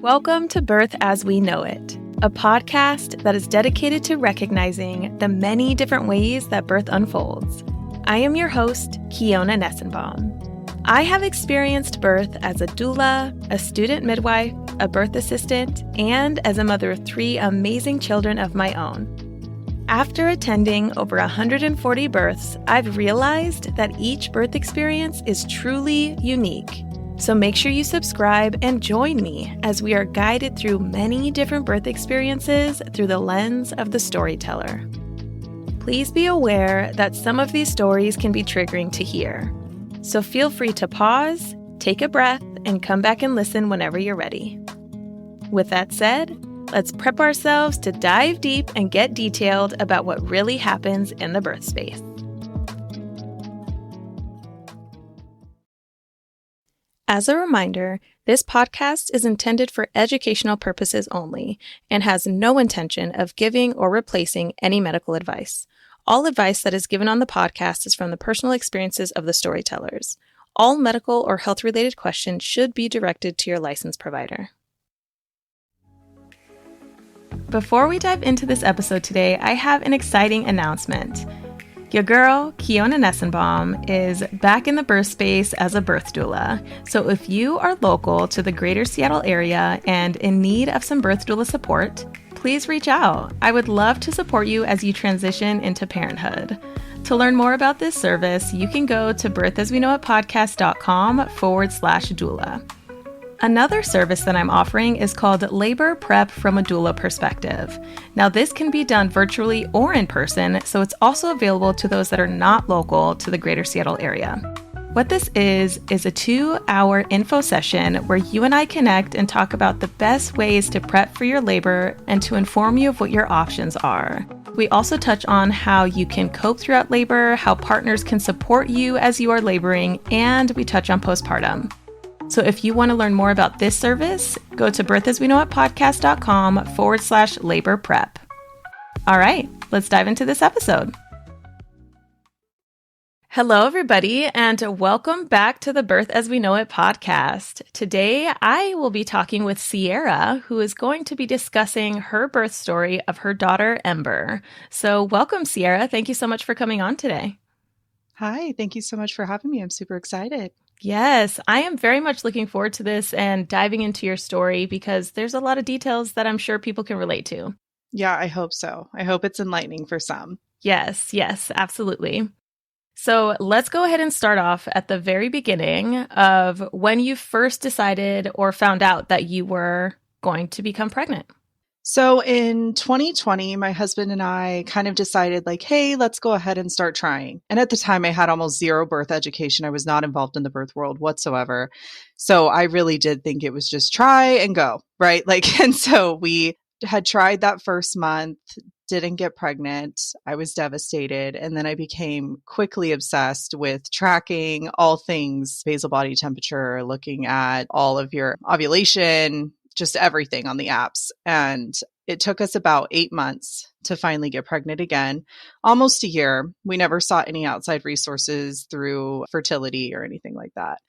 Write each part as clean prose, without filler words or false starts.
Welcome to Birth as We Know It, a podcast that is dedicated to recognizing the many different ways that birth unfolds. I am your host, Kiona Nessenbaum. I have experienced birth as a doula, a student midwife, a birth assistant, and as a mother of 3 amazing children of my own. After attending over 140 births, I've realized that each birth experience is truly unique. So make sure you subscribe and join me as we are guided through many different birth experiences through the lens of the storyteller. Please be aware that some of these stories can be triggering to hear. So feel free to pause, take a breath, and come back and listen whenever you're ready. With that said, let's prep ourselves to dive deep and get detailed about what really happens in the birth space. As a reminder, this podcast is intended for educational purposes only and has no intention of giving or replacing any medical advice. All advice that is given on the podcast is from the personal experiences of the storytellers. All medical or health-related questions should be directed to your licensed provider. Before we dive into this episode today, I have an exciting announcement. Your girl, Kiona Nessenbaum, is back in the birth space as a birth doula. So if you are local to the greater Seattle area and in need of some birth doula support, please reach out. I would love to support you as you transition into parenthood. To learn more about this service, you can go to birthasweknowitpodcast.com/doula. Another service that I'm offering is called Labor Prep from a Doula Perspective. Now, this can be done virtually or in person, so it's also available to those that are not local to the greater Seattle area. What this is a 2-hour info session where you and I connect and talk about the best ways to prep for your labor and to inform you of what your options are. We also touch on how you can cope throughout labor, how partners can support you as you are laboring, and we touch on postpartum. So if you want to learn more about this service, go to birthasweknowitpodcast.com/labor prep. All right, let's dive into this episode. Hello, everybody, and welcome back to the Birth as We Know It podcast. Today, I will be talking with Sierra, who is going to be discussing her birth story of her daughter, Ember. So welcome, Sierra. Thank you so much for coming on today. Hi, thank you so much for having me. I'm super excited. Yes, I am very much looking forward to this and diving into your story because there's a lot of details that I'm sure people can relate to. Yeah, I hope so. I hope it's enlightening for some. Yes, absolutely. So let's go ahead and start off at the very beginning of when you first decided or found out that you were going to become pregnant. So in 2020, my husband and I kind of decided like, hey, let's go ahead and start trying. And at the time I had almost zero birth education. I was not involved in the birth world whatsoever. So I really did think it was just try and go, right? And so we had tried that first month, didn't get pregnant. I was devastated. And then I became quickly obsessed with tracking all things basal body temperature, looking at all of your ovulation, just everything on the apps. And it took us about 8 months to finally get pregnant again, almost a year. We never sought any outside resources through fertility or anything like that.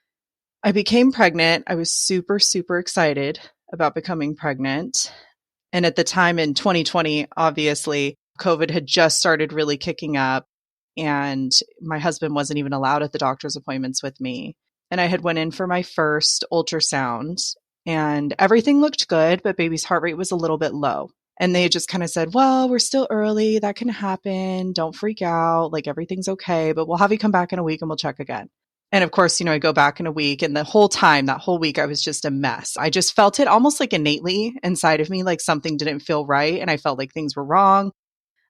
I became pregnant. I was super, super excited about becoming pregnant. And at the time in 2020, obviously, COVID had just started really kicking up and my husband wasn't even allowed at the doctor's appointments with me. And I had went in for my first ultrasound and everything looked good, but baby's heart rate was a little bit low. And they just kind of said, well, we're still early. That can happen. Don't freak out. Everything's okay, but we'll have you come back in a week and we'll check again. And of course, I go back in a week and the whole time, that whole week, I was just a mess. I just felt it almost innately inside of me, something didn't feel right. And I felt like things were wrong.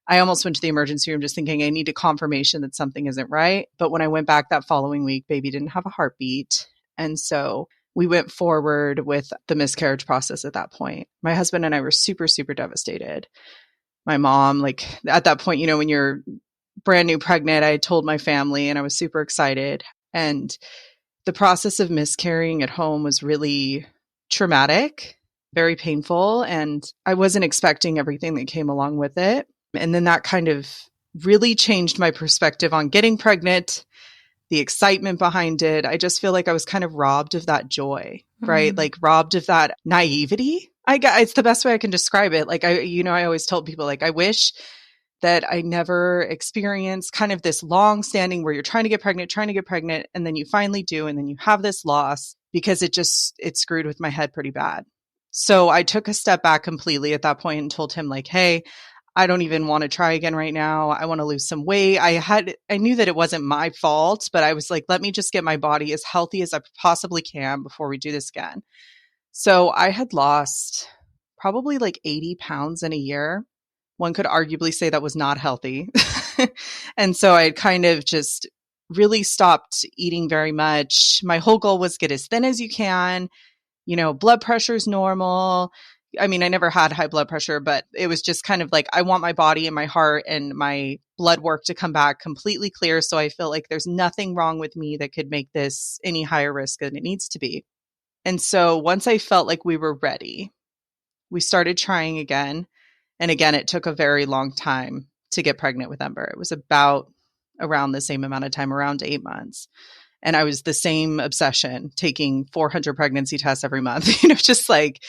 I almost went to the emergency room just thinking I need a confirmation that something isn't right. But when I went back that following week, baby didn't have a heartbeat. And so we went forward with the miscarriage process at that point. My husband and I were super, super devastated. My mom, at that point, when you're brand new pregnant, I told my family and I was super excited. And the process of miscarrying at home was really traumatic, very painful. And I wasn't expecting everything that came along with it. And then that kind of really changed my perspective on getting pregnant, the excitement behind it. I just feel like I was kind of robbed of that joy, right? Like robbed of that naivety. I guess it's the best way I can describe it. Like I always told people, like, I wish that I never experienced kind of this long standing where you're trying to get pregnant, and then you finally do, and then you have this loss, because it screwed with my head pretty bad. So I took a step back completely at that point and told him, like, hey, I don't even want to try again right now. I want to lose some weight. I knew that it wasn't my fault, but I was like, let me just get my body as healthy as I possibly can before we do this again. So I had lost probably like 80 pounds in a year. One could arguably say that was not healthy. And so I kind of just really stopped eating very much. My whole goal was get as thin as you can. Blood pressure's normal. I mean, I never had high blood pressure, but it was just kind of like, I want my body and my heart and my blood work to come back completely clear. So I feel like there's nothing wrong with me that could make this any higher risk than it needs to be. And so once I felt like we were ready, we started trying again. And again, it took a very long time to get pregnant with Ember. It was about around the same amount of time, around 8 months. And I was the same obsession, taking 400 pregnancy tests every month, just like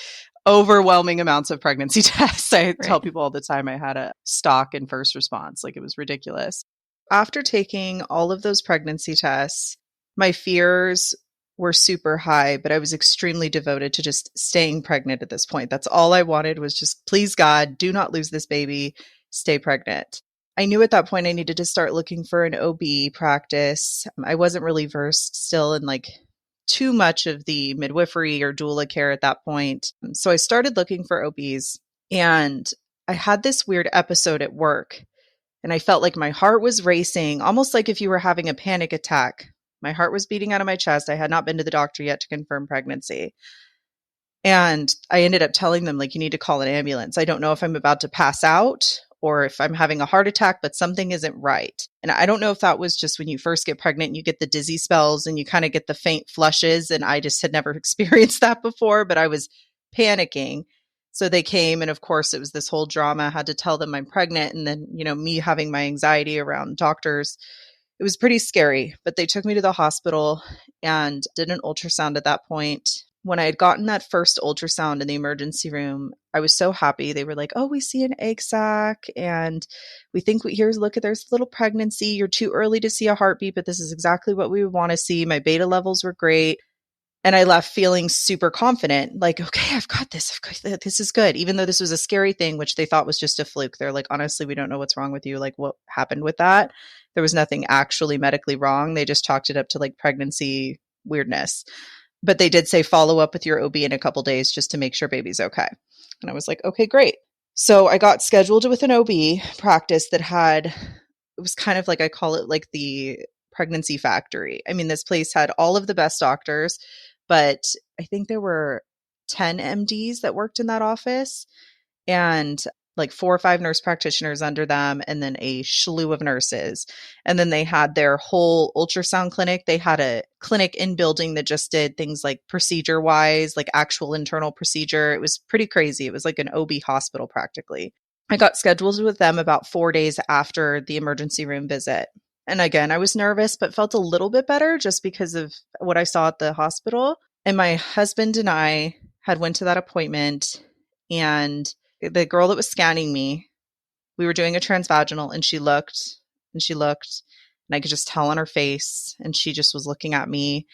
overwhelming amounts of pregnancy tests. I tell people all the time I had a stock in first response. Like, it was ridiculous. After taking all of those pregnancy tests, my fears were super high, but I was extremely devoted to just staying pregnant at this point. That's all I wanted, was just, please God, do not lose this baby, stay pregnant. I knew at that point I needed to start looking for an OB practice. I wasn't really versed still in like too much of the midwifery or doula care at that point. So I started looking for OBs, and I had this weird episode at work, and I felt like my heart was racing, almost like if you were having a panic attack. My heart was beating out of my chest. I had not been to the doctor yet to confirm pregnancy. And I ended up telling them, like, you need to call an ambulance. I don't know if I'm about to pass out or if I'm having a heart attack, but something isn't right. And I don't know if that was just when you first get pregnant and you get the dizzy spells and you kind of get the faint flushes. And I just had never experienced that before, but I was panicking. So they came, and of course it was this whole drama. I had to tell them I'm pregnant. And then, me having my anxiety around doctors, it was pretty scary. But they took me to the hospital and did an ultrasound at that point. When I had gotten that first ultrasound in the emergency room, I was so happy. They were like, oh, we see an egg sac, and we think here's, look, there's a little pregnancy. You're too early to see a heartbeat, but this is exactly what we would want to see. My beta levels were great. And I left feeling super confident, like, okay, I've got this. This is good. Even though this was a scary thing, which they thought was just a fluke. They're like, honestly, we don't know what's wrong with you. Like, what happened with that? There was nothing actually medically wrong. They just chalked it up to like pregnancy weirdness. But they did say follow up with your OB in a couple days just to make sure baby's okay. And I was like, okay, great. So I got scheduled with an OB practice that it was kind of like, I call it like the pregnancy factory. I mean, this place had all of the best doctors, but I think there were 10 MDs that worked in that office, and like 4 or 5 nurse practitioners under them, and then a slew of nurses. And then they had their whole ultrasound clinic. They had a clinic in building that just did things like procedure wise, like actual internal procedure. It was pretty crazy. It was like an OB hospital practically. I got scheduled with them about 4 days after the emergency room visit. And again, I was nervous, but felt a little bit better just because of what I saw at the hospital. And my husband and I had went to that appointment, and the girl that was scanning me, we were doing a transvaginal, and she looked, and I could just tell on her face. And she just was looking at me.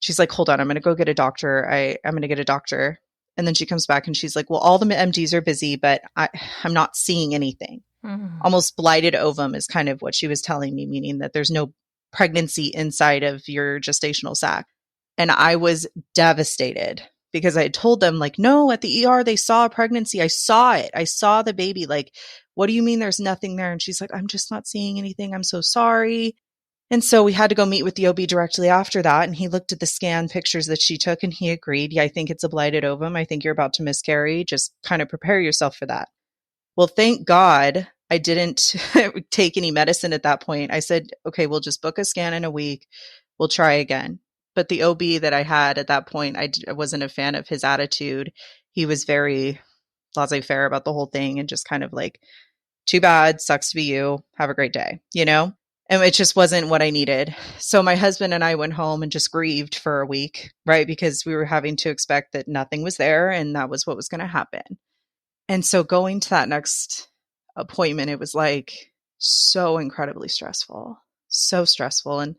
She's like, hold on, I'm going to go get a doctor. I'm going to get a doctor. And then she comes back and she's like, well, all the MDs are busy, but I'm not seeing anything. Almost blighted ovum is kind of what she was telling me, meaning that there's no pregnancy inside of your gestational sac. And I was devastated, because I had told them, like, no, at the ER, they saw a pregnancy. I saw it. I saw the baby. Like, what do you mean there's nothing there? And she's like, I'm just not seeing anything. I'm so sorry. And so we had to go meet with the OB directly after that. And he looked at the scan pictures that she took, and he agreed. Yeah, I think it's a blighted ovum. I think you're about to miscarry. Just kind of prepare yourself for that. Well, thank God I didn't take any medicine at that point. I said, okay, we'll just book a scan in a week. We'll try again. But the OB that I had at that point, I wasn't a fan of his attitude. He was very laissez-faire about the whole thing, and just kind of like, too bad, sucks to be you. Have a great day, And it just wasn't what I needed. So my husband and I went home and just grieved for a week, right? Because we were having to expect that nothing was there and that was what was going to happen. And so going to that next appointment, it was like so incredibly stressful, so stressful. And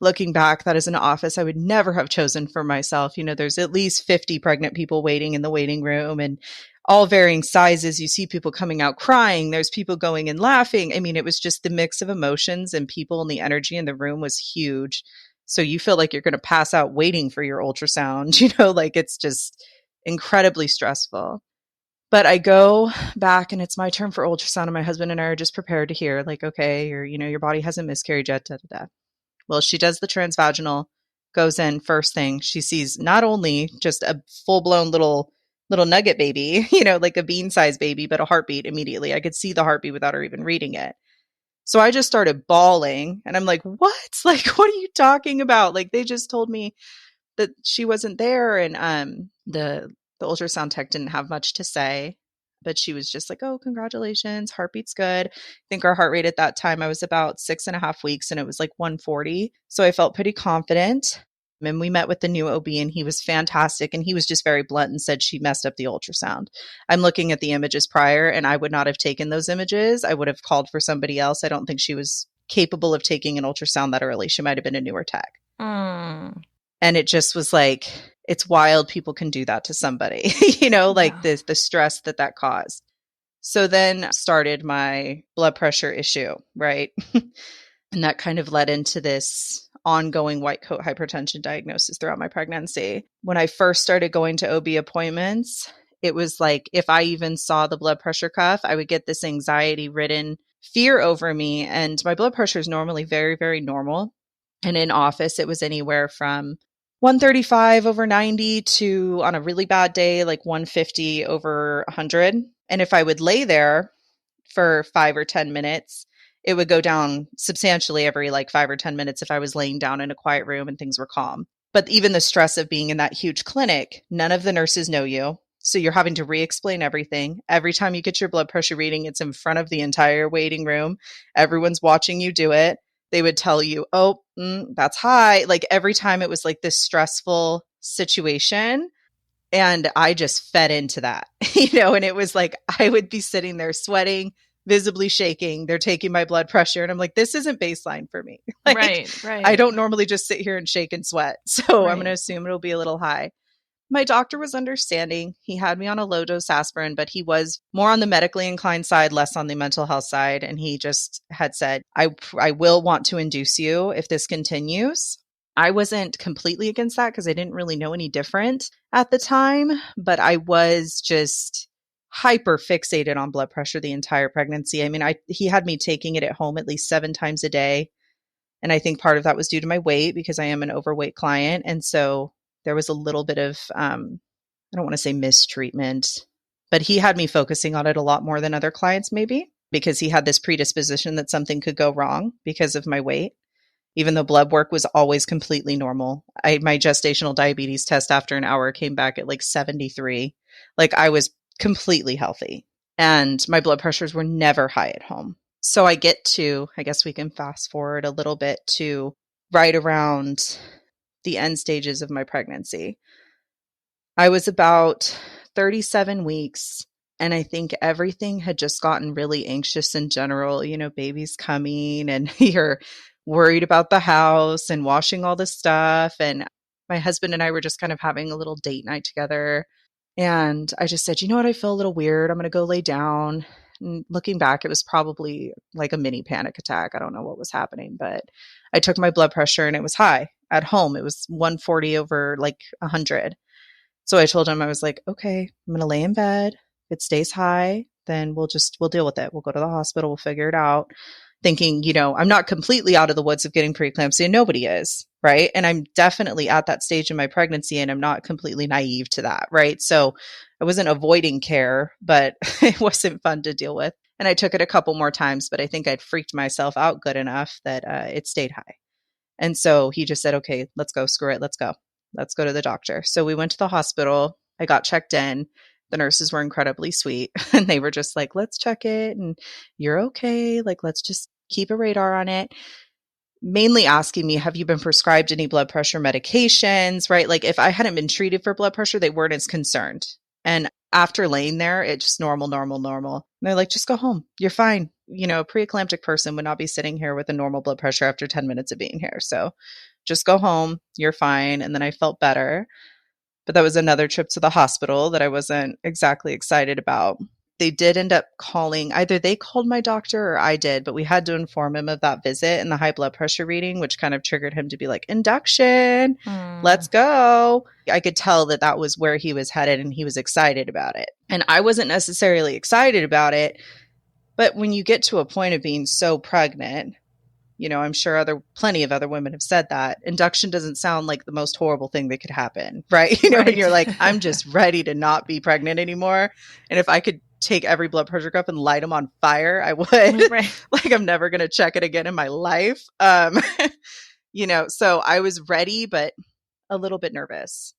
looking back, that is an office I would never have chosen for myself. You know, there's at least 50 pregnant people waiting in the waiting room and all varying sizes. You see people coming out crying. There's people going and laughing. I mean, it was just the mix of emotions and people, and the energy in the room was huge. So you feel like you're going to pass out waiting for your ultrasound, like it's just incredibly stressful. But I go back and it's my turn for ultrasound, and my husband and I are just prepared to hear, like, okay, your body hasn't miscarried yet, da, da, da. Well, she does the transvaginal, goes in first thing. She sees not only just a full-blown little nugget baby, like a bean-sized baby, but a heartbeat immediately. I could see the heartbeat without her even reading it. So I just started bawling, and I'm like, what? Like, what are you talking about? Like, they just told me that she wasn't there. And the ultrasound tech didn't have much to say, but she was just like, oh, congratulations, heartbeat's good. I think our heart rate at that time, I was about 6.5 weeks, and it was like 140. So I felt pretty confident. And we met with the new OB, and he was fantastic. And he was just very blunt and said she messed up the ultrasound. I'm looking at the images prior, and I would not have taken those images. I would have called for somebody else. I don't think she was capable of taking an ultrasound that early. She might have been a newer tech. And it just was like, it's wild people can do that to somebody, like the stress that caused. So then started my blood pressure issue, right? And that kind of led into this ongoing white coat hypertension diagnosis throughout my pregnancy. When I first started going to OB appointments, it was like if I even saw the blood pressure cuff, I would get this anxiety-ridden fear over me. And my blood pressure is normally very, very normal. And in office, it was anywhere from 135 over 90 to, on a really bad day, like 150 over 100. And if I would lay there for 5 or 10 minutes, it would go down substantially every like 5 or 10 minutes if I was laying down in a quiet room and things were calm. But even the stress of being in that huge clinic, none of the nurses know you. So you're having to re-explain everything. Every time you get your blood pressure reading, it's in front of the entire waiting room. Everyone's watching you do it. They would tell you, oh, that's high. Like every time it was like this stressful situation. And I just fed into that, and it was like, I would be sitting there sweating, visibly shaking. They're taking my blood pressure. And I'm like, this isn't baseline for me. Like, right. I don't normally just sit here and shake and sweat. So I'm going to assume it'll be a little high. My doctor was understanding. He had me on a low dose aspirin, but he was more on the medically inclined side, less on the mental health side. And he just had said, I will want to induce you if this continues. I wasn't completely against that because I didn't really know any different at the time, but I was just hyper fixated on blood pressure the entire pregnancy. I mean, he had me taking it at home at least 7 times a day. And I think part of that was due to my weight because I am an overweight client. And so there was a little bit of, I don't want to say mistreatment, but he had me focusing on it a lot more than other clients maybe because he had this predisposition that something could go wrong because of my weight. Even though blood work was always completely normal. My gestational diabetes test after an hour came back at like 73. Like I was completely healthy and my blood pressures were never high at home. So I guess we can fast forward a little bit to right around the end stages of my pregnancy. I was about 37 weeks. And I think everything had just gotten really anxious in general, baby's coming and you're worried about the house and washing all the stuff. And my husband and I were just kind of having a little date night together. And I just said, you know what? I feel a little weird. I'm going to go lay down. And looking back, it was probably like a mini panic attack. I don't know what was happening, but I took my blood pressure and it was high at home. It was 140 over like 100. So I told him, I was like, okay, I'm going to lay in bed. If it stays high, then we'll deal with it. We'll go to the hospital. We'll figure it out. Thinking, I'm not completely out of the woods of getting preeclampsia. Nobody is, right? And I'm definitely at that stage in my pregnancy and I'm not completely naive to that, right? So I wasn't avoiding care, but it wasn't fun to deal with. And I took it a couple more times, but I think I'd freaked myself out good enough that it stayed high. And so he just said, okay, let's go, screw it. Let's go to the doctor. So we went to the hospital. I got checked in. The nurses were incredibly sweet and they were just like, let's check it and you're okay. Like, let's just keep a radar on it. Mainly asking me, have you been prescribed any blood pressure medications, right? Like if I hadn't been treated for blood pressure, they weren't as concerned. And after laying there, it's just normal, normal, normal. And they're like, just go home. You're fine. You know, a preeclamptic person would not be sitting here with a normal blood pressure after 10 minutes of being here. So just go home. You're fine. And then I felt better. But that was another trip to the hospital that I wasn't exactly excited about. They did end up calling, either they called my doctor or I did, but we had to inform him of that visit and the high blood pressure reading, which kind of triggered him to be like, induction, let's go. I could tell that that was where he was headed and he was excited about it. And I wasn't necessarily excited about it, but when you get to a point of being so pregnant, you know, I'm sure plenty of other women have said that induction doesn't sound like the most horrible thing that could happen, right? You know, and you're like, I'm just ready to not be pregnant anymore. And if I could take every blood pressure cuff and light them on fire, I would. Right. Like I'm never going to check it again in my life. You know, so I was ready, but a little bit nervous.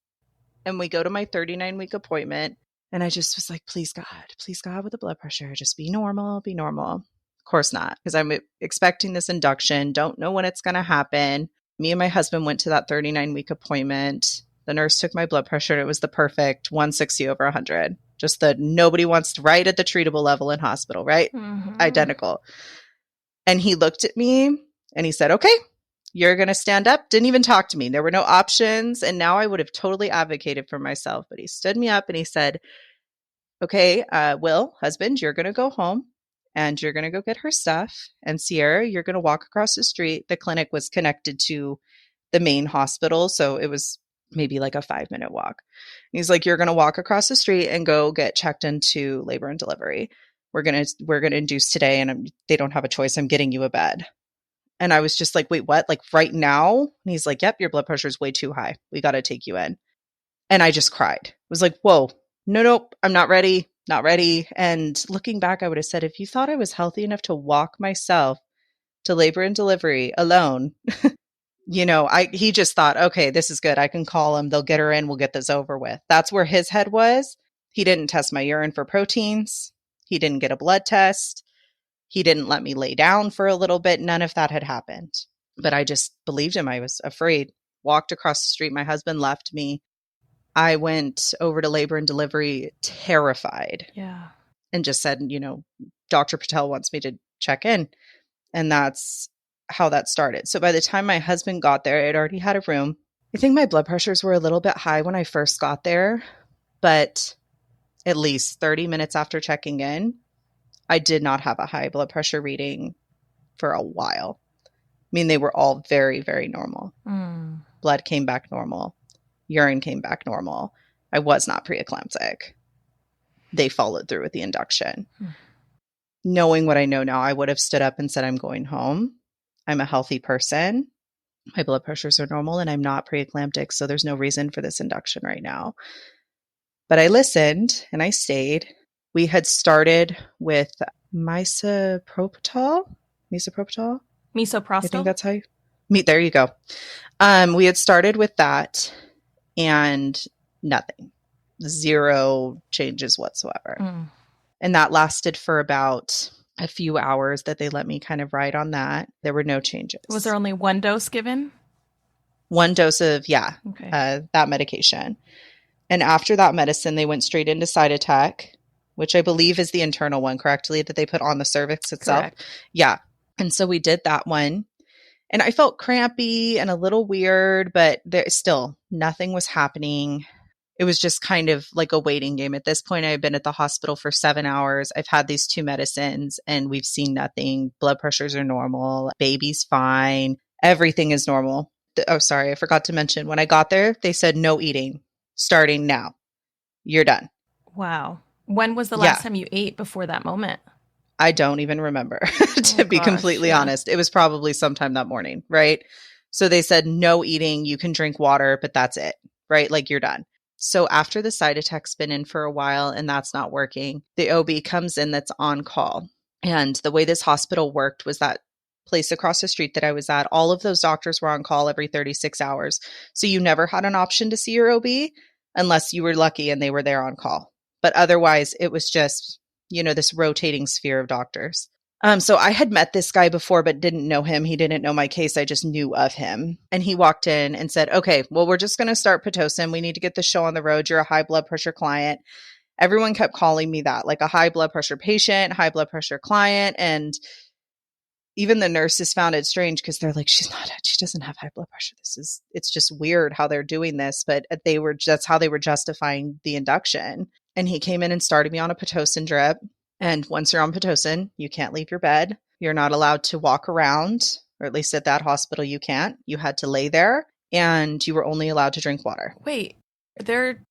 And we go to my 39-week appointment and I just was like, please God with the blood pressure, just be normal, be normal. Of course not, because I'm expecting this induction, don't know when it's going to happen. Me and my husband went to that 39-week appointment. The nurse took my blood pressure and it was the perfect 160/100. Just the nobody wants to, right at the treatable level in hospital, right? Mm-hmm. Identical. And he looked at me and he said, okay, you're going to stand up. Didn't even talk to me. There were no options. And now I would have totally advocated for myself. But he stood me up and he said, okay, Will, husband, you're going to go home and you're going to go get her stuff. And Sierra, you're going to walk across the street. The clinic was connected to the main hospital. So it was maybe like a 5-minute walk. And he's like, you're going to walk across the street and go get checked into labor and delivery. We're going to induce today. And they don't have a choice. I'm getting you a bed. And I was just like, wait, what? Like right now? And he's like, yep, your blood pressure is way too high. We got to take you in. And I just cried. I was like, whoa, nope, I'm not ready. Not ready. And looking back, I would have said, if you thought I was healthy enough to walk myself to labor and delivery alone, you know, he just thought, okay, this is good. I can call him. They'll get her in. We'll get this over with. That's where his head was. He didn't test my urine for proteins. He didn't get a blood test. He didn't let me lay down for a little bit. None of that had happened. But I just believed him. I was afraid. Walked across the street. My husband left me. I went over to labor and delivery terrified. Yeah. And just said, you know, Dr. Patel wants me to check in. And that's how that started. So by the time my husband got there, I'd already had a room. I think my blood pressures were a little bit high when I first got there, but at least 30 minutes after checking in, I did not have a high blood pressure reading for a while. I mean, they were all very, very normal. Blood came back normal. Urine came back normal. I was not preeclamptic. They followed through with the induction. Knowing what I know now, I would have stood up and said, I'm going home. I'm a healthy person. My blood pressures are normal and I'm not preeclamptic. So there's no reason for this induction right now. But I listened and I stayed. We had started with misoprostol. I think that's how you meet. There you go. We had started with that and nothing, 0 changes whatsoever. And that lasted for about a few hours that they let me kind of ride on that. There were no changes. Was there only one dose given? One dose of, that medication. And after that medicine, they went straight into Cytotec, which I believe is the internal one, correctly, that they put on the cervix itself. Correct. Yeah. And so we did that one. And I felt crampy and a little weird, but there still nothing was happening. It was just kind of like a waiting game. At this point, I've been at the hospital for 7 hours. I've had these 2 medicines and we've seen nothing. Blood pressures are normal. Baby's fine. Everything is normal. Oh, sorry. I forgot to mention when I got there, they said no eating starting now. You're done. Wow. When was the last time you ate before that moment? I don't even remember, to be completely honest. It was probably sometime that morning, right? So they said no eating. You can drink water, but that's it, right? Like you're done. So after the Cytotec's been in for a while and that's not working, the OB comes in that's on call. And the way this hospital worked was that place across the street that I was at, all of those doctors were on call every 36 hours. So you never had an option to see your OB unless you were lucky and they were there on call. But otherwise, it was just, you know, this rotating sphere of doctors. So I had met this guy before, but didn't know him. He didn't know my case. I just knew of him. And he walked in and said, okay, well, we're just going to start Pitocin. We need to get the show on the road. You're a high blood pressure client. Everyone kept calling me that, like a high blood pressure patient, high blood pressure client. And even the nurses found it strange because they're like, she doesn't have high blood pressure. It's just weird how they're doing this. But that's how they were justifying the induction. And he came in and started me on a Pitocin drip. And once you're on Pitocin, you can't leave your bed. You're not allowed to walk around, or at least at that hospital, you can't. You had to lay there, and you were only allowed to drink water. Wait, they're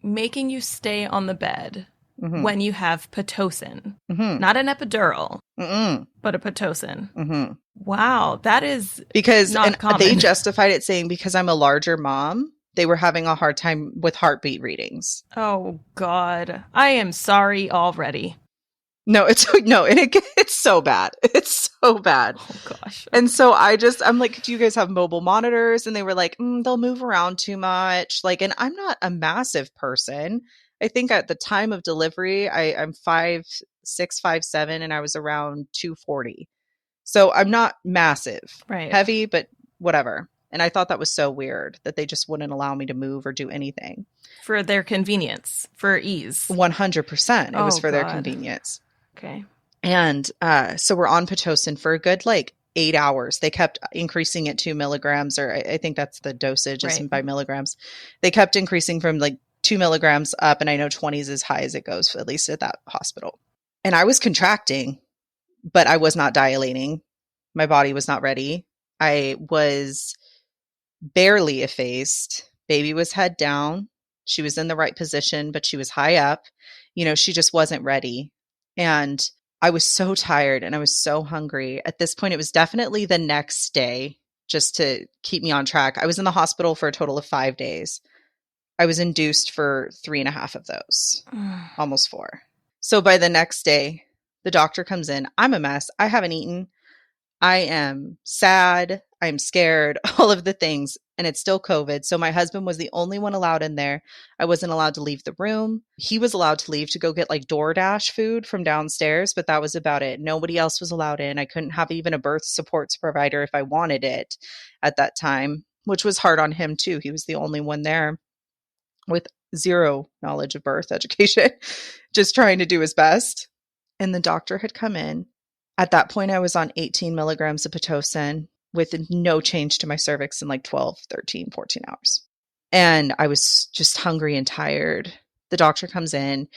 making you stay on the bed when you have Pitocin, not an epidural, but a Pitocin. Wow, that is because not common. They justified it saying because I'm a larger mom, they were having a hard time with heartbeat readings. Oh God, I am sorry already. No, it's so bad. It's so bad. Oh gosh. And so I'm like, do you guys have mobile monitors? And they were like, they'll move around too much. Like, and I'm not a massive person. I think at the time of delivery, I'm 5'6", 5'7", and I was around 240. So I'm not massive, right? Heavy, but whatever. And I thought that was so weird that they just wouldn't allow me to move or do anything. For their convenience, for ease. 100%. It was for their convenience. Okay. And so we're on Pitocin for a good 8 hours. They kept increasing it 2 milligrams, or I think that's the dosage is by milligrams. They kept increasing from 2 milligrams up, and I know 20 is as high as it goes, at least at that hospital. And I was contracting, but I was not dilating. My body was not ready. I was barely effaced. Baby was head down. She was in the right position, but she was high up. She just wasn't ready. And I was so tired and I was so hungry. At this point, it was definitely the next day just to keep me on track. I was in the hospital for a total of 5 days. I was induced for 3.5 of those, almost 4. So by the next day, the doctor comes in. I'm a mess. I haven't eaten. I am sad. I'm scared, all of the things. And it's still COVID. So my husband was the only one allowed in there. I wasn't allowed to leave the room. He was allowed to leave to go get DoorDash food from downstairs, but that was about it. Nobody else was allowed in. I couldn't have even a birth supports provider if I wanted it at that time, which was hard on him too. He was the only one there with zero knowledge of birth education, just trying to do his best. And the doctor had come in. At that point, I was on 18 milligrams of Pitocin with no change to my cervix in 12, 13, 14 hours. And I was just hungry and tired. The doctor comes in.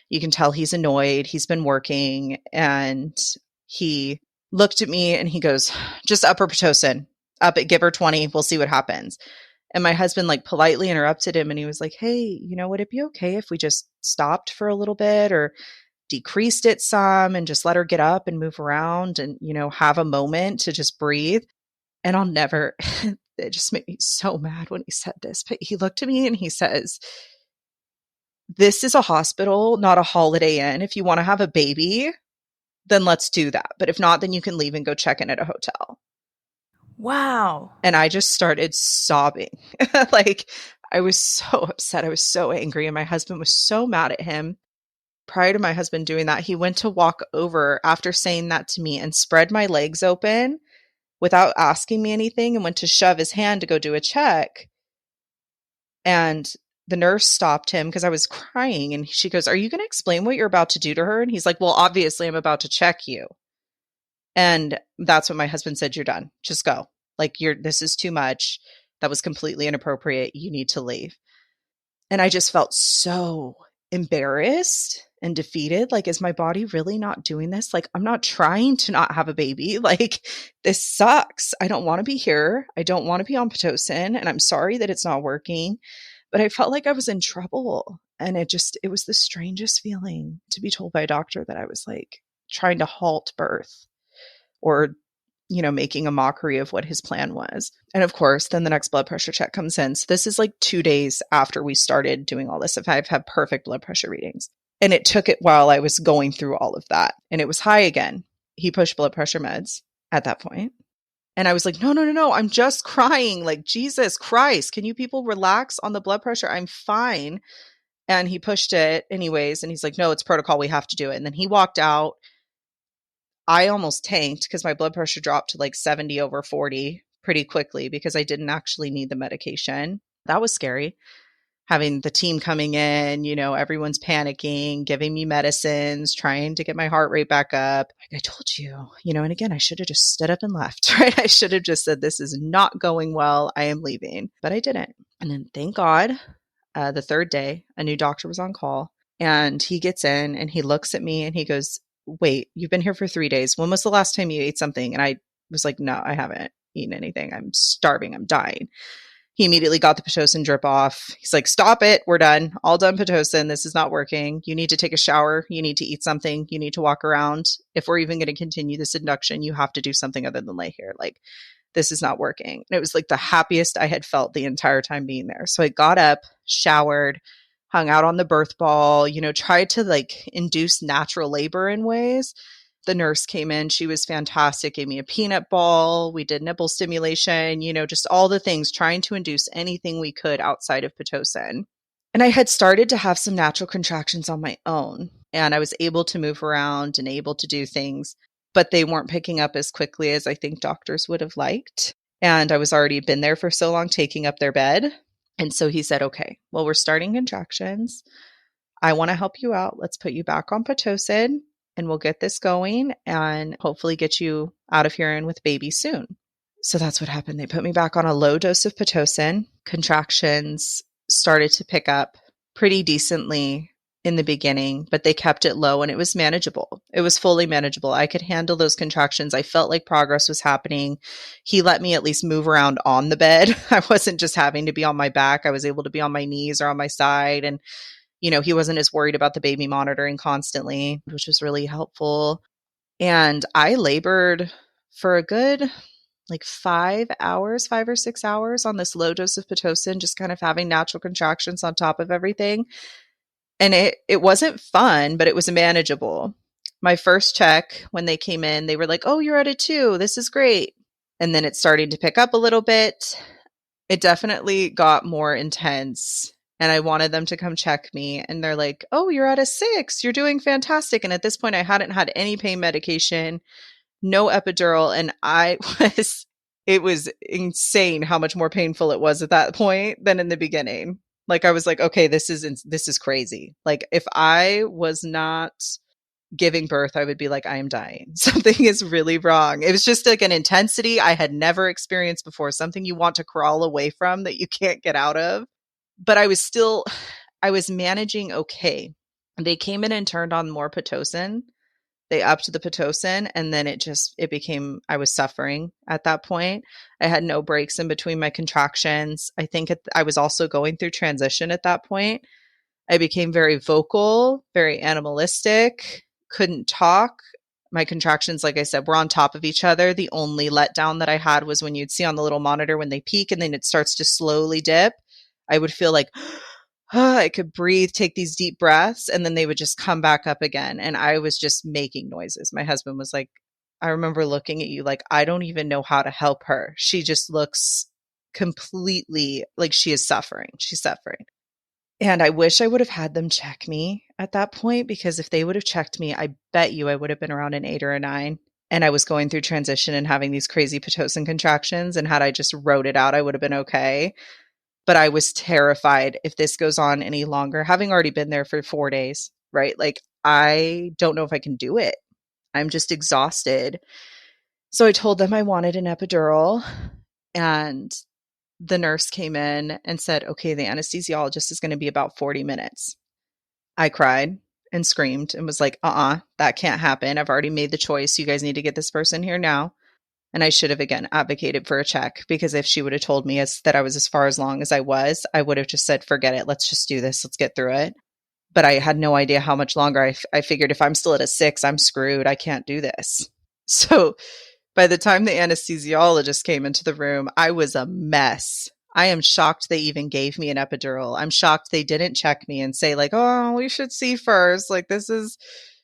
You can tell he's annoyed. He's been working. And he looked at me and he goes, just up her Pitocin. Up it, give her 20. We'll see what happens. And my husband politely interrupted him. And he was like, hey, would it be okay if we just stopped for a little bit or decreased it some and just let her get up and move around and, have a moment to just breathe? And I'll never, it just made me so mad when he said this, but he looked at me and he says, this is a hospital, not a Holiday Inn. If you want to have a baby, then let's do that. But if not, then you can leave and go check in at a hotel. Wow. And I just started sobbing. I was so upset. I was so angry. And my husband was so mad at him. Prior to my husband doing that, he went to walk over after saying that to me and spread my legs open without asking me anything and went to shove his hand to go do a check. And the nurse stopped him because I was crying. And she goes, are you going to explain what you're about to do to her? And he's like, well, obviously I'm about to check you. And that's what my husband said. You're done. Just go. This is too much. That was completely inappropriate. You need to leave. And I just felt so embarrassed and defeated. Is my body really not doing this? I'm not trying to not have a baby. This sucks. I don't want to be here. I don't want to be on Pitocin. And I'm sorry that it's not working. But I felt like I was in trouble. And it was the strangest feeling to be told by a doctor that I was trying to halt birth or, making a mockery of what his plan was. And of course, then the next blood pressure check comes in. So this is 2 days after we started doing all this. I've had perfect blood pressure readings. And it took it while I was going through all of that. And it was high again. He pushed blood pressure meds at that point. And I was like, no, I'm just crying. Jesus Christ, can you people relax on the blood pressure? I'm fine. And he pushed it anyways. And he's like, no, it's protocol. We have to do it. And then he walked out. I almost tanked because my blood pressure dropped to like 70 over 40 pretty quickly because I didn't actually need the medication. That was scary. Having the team coming in, everyone's panicking, giving me medicines, trying to get my heart rate back up. Like I told you, and again, I should have just stood up and left, right? I should have just said, this is not going well. I am leaving, but I didn't. And then thank God, the third day, a new doctor was on call and he gets in and he looks at me and he goes, wait, you've been here for 3 days. When was the last time you ate something? And I was like, no, I haven't eaten anything. I'm starving. I'm dying. He immediately got the Pitocin drip off. He's like, stop it. We're done. All done Pitocin. This is not working. You need to take a shower. You need to eat something. You need to walk around. If we're even going to continue this induction, you have to do something other than lay here. Like, this is not working. And it was like the happiest I had felt the entire time being there. So I got up, showered, hung out on the birth ball, tried to like induce natural labor in ways. The nurse came in. She was fantastic. Gave me a peanut ball. We did nipple stimulation, just all the things, trying to induce anything we could outside of Pitocin. And I had started to have some natural contractions on my own. And I was able to move around and able to do things, but they weren't picking up as quickly as I think doctors would have liked. And I was already been there for so long, taking up their bed. And so he said, okay, well, we're starting contractions. I want to help you out. Let's put you back on Pitocin. And we'll get this going and hopefully get you out of here and with baby soon. So that's what happened. They put me back on a low dose of Pitocin. Contractions started to pick up pretty decently in the beginning, but they kept it low and it was manageable. It was fully manageable. I could handle those contractions. I felt like progress was happening. He let me at least move around on the bed. I wasn't just having to be on my back. I was able to be on my knees or on my side. And he wasn't as worried about the baby monitoring constantly, which was really helpful. And I labored for a good 5 or 6 hours on this low dose of Pitocin, just kind of having natural contractions on top of everything. And it wasn't fun, but it was manageable. My first check, when they came in, they were like, oh, you're at a 2. This is great. And then it started to pick up a little bit. It definitely got more intense. And I wanted them to come check me. And they're like, oh, you're at a 6. You're doing fantastic. And at this point, I hadn't had any pain medication, no epidural. And it was insane how much more painful it was at that point than in the beginning. Like, I was like, okay, this is crazy. Like, if I was not giving birth, I would be like, I am dying. Something is really wrong. It was just like an intensity I had never experienced before, something you want to crawl away from that you can't get out of. But I was managing okay. They came in and turned on more Pitocin. They upped the Pitocin, and then it became, I was suffering at that point. I had no breaks in between my contractions. I think I was also going through transition at that point. I became very vocal, very animalistic, couldn't talk. My contractions, like I said, were on top of each other. The only letdown that I had was when you'd see on the little monitor when they peak and then it starts to slowly dip. I would feel like, I could breathe, take these deep breaths, and then they would just come back up again. And I was just making noises. My husband was like, I remember looking at you like, I don't even know how to help her. She just looks completely like she is suffering. She's suffering. And I wish I would have had them check me at that point, because if they would have checked me, I bet you I would have been around an 8 or a 9. And I was going through transition and having these crazy Pitocin contractions. And had I just wrote it out, I would have been okay. But I was terrified if this goes on any longer, having already been there for 4 days, right? Like, I don't know if I can do it. I'm just exhausted. So I told them I wanted an epidural, and the nurse came in and said, okay, the anesthesiologist is going to be about 40 minutes. I cried and screamed and was like, that can't happen. I've already made the choice. You guys need to get this person here now. And I should have, again, advocated for a check, because if she would have told me that I was as far along as I would have just said, forget it. Let's just do this. Let's get through it. But I had no idea how much longer. I figured if I'm still at a 6, I'm screwed. I can't do this. So by the time the anesthesiologist came into the room, I was a mess. I am shocked they even gave me an epidural. I'm shocked they didn't check me and say like, oh, we should see first. Like,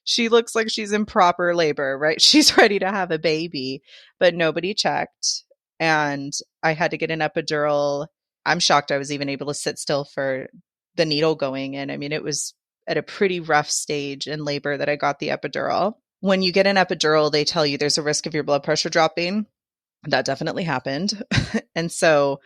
she looks like she's in proper labor, right? She's ready to have a baby, but nobody checked. And I had to get an epidural. I'm shocked I was even able to sit still for the needle going in. I mean, it was at a pretty rough stage in labor that I got the epidural. when you get an epidural, they tell you there's a risk of your blood pressure dropping. That definitely happened. And so,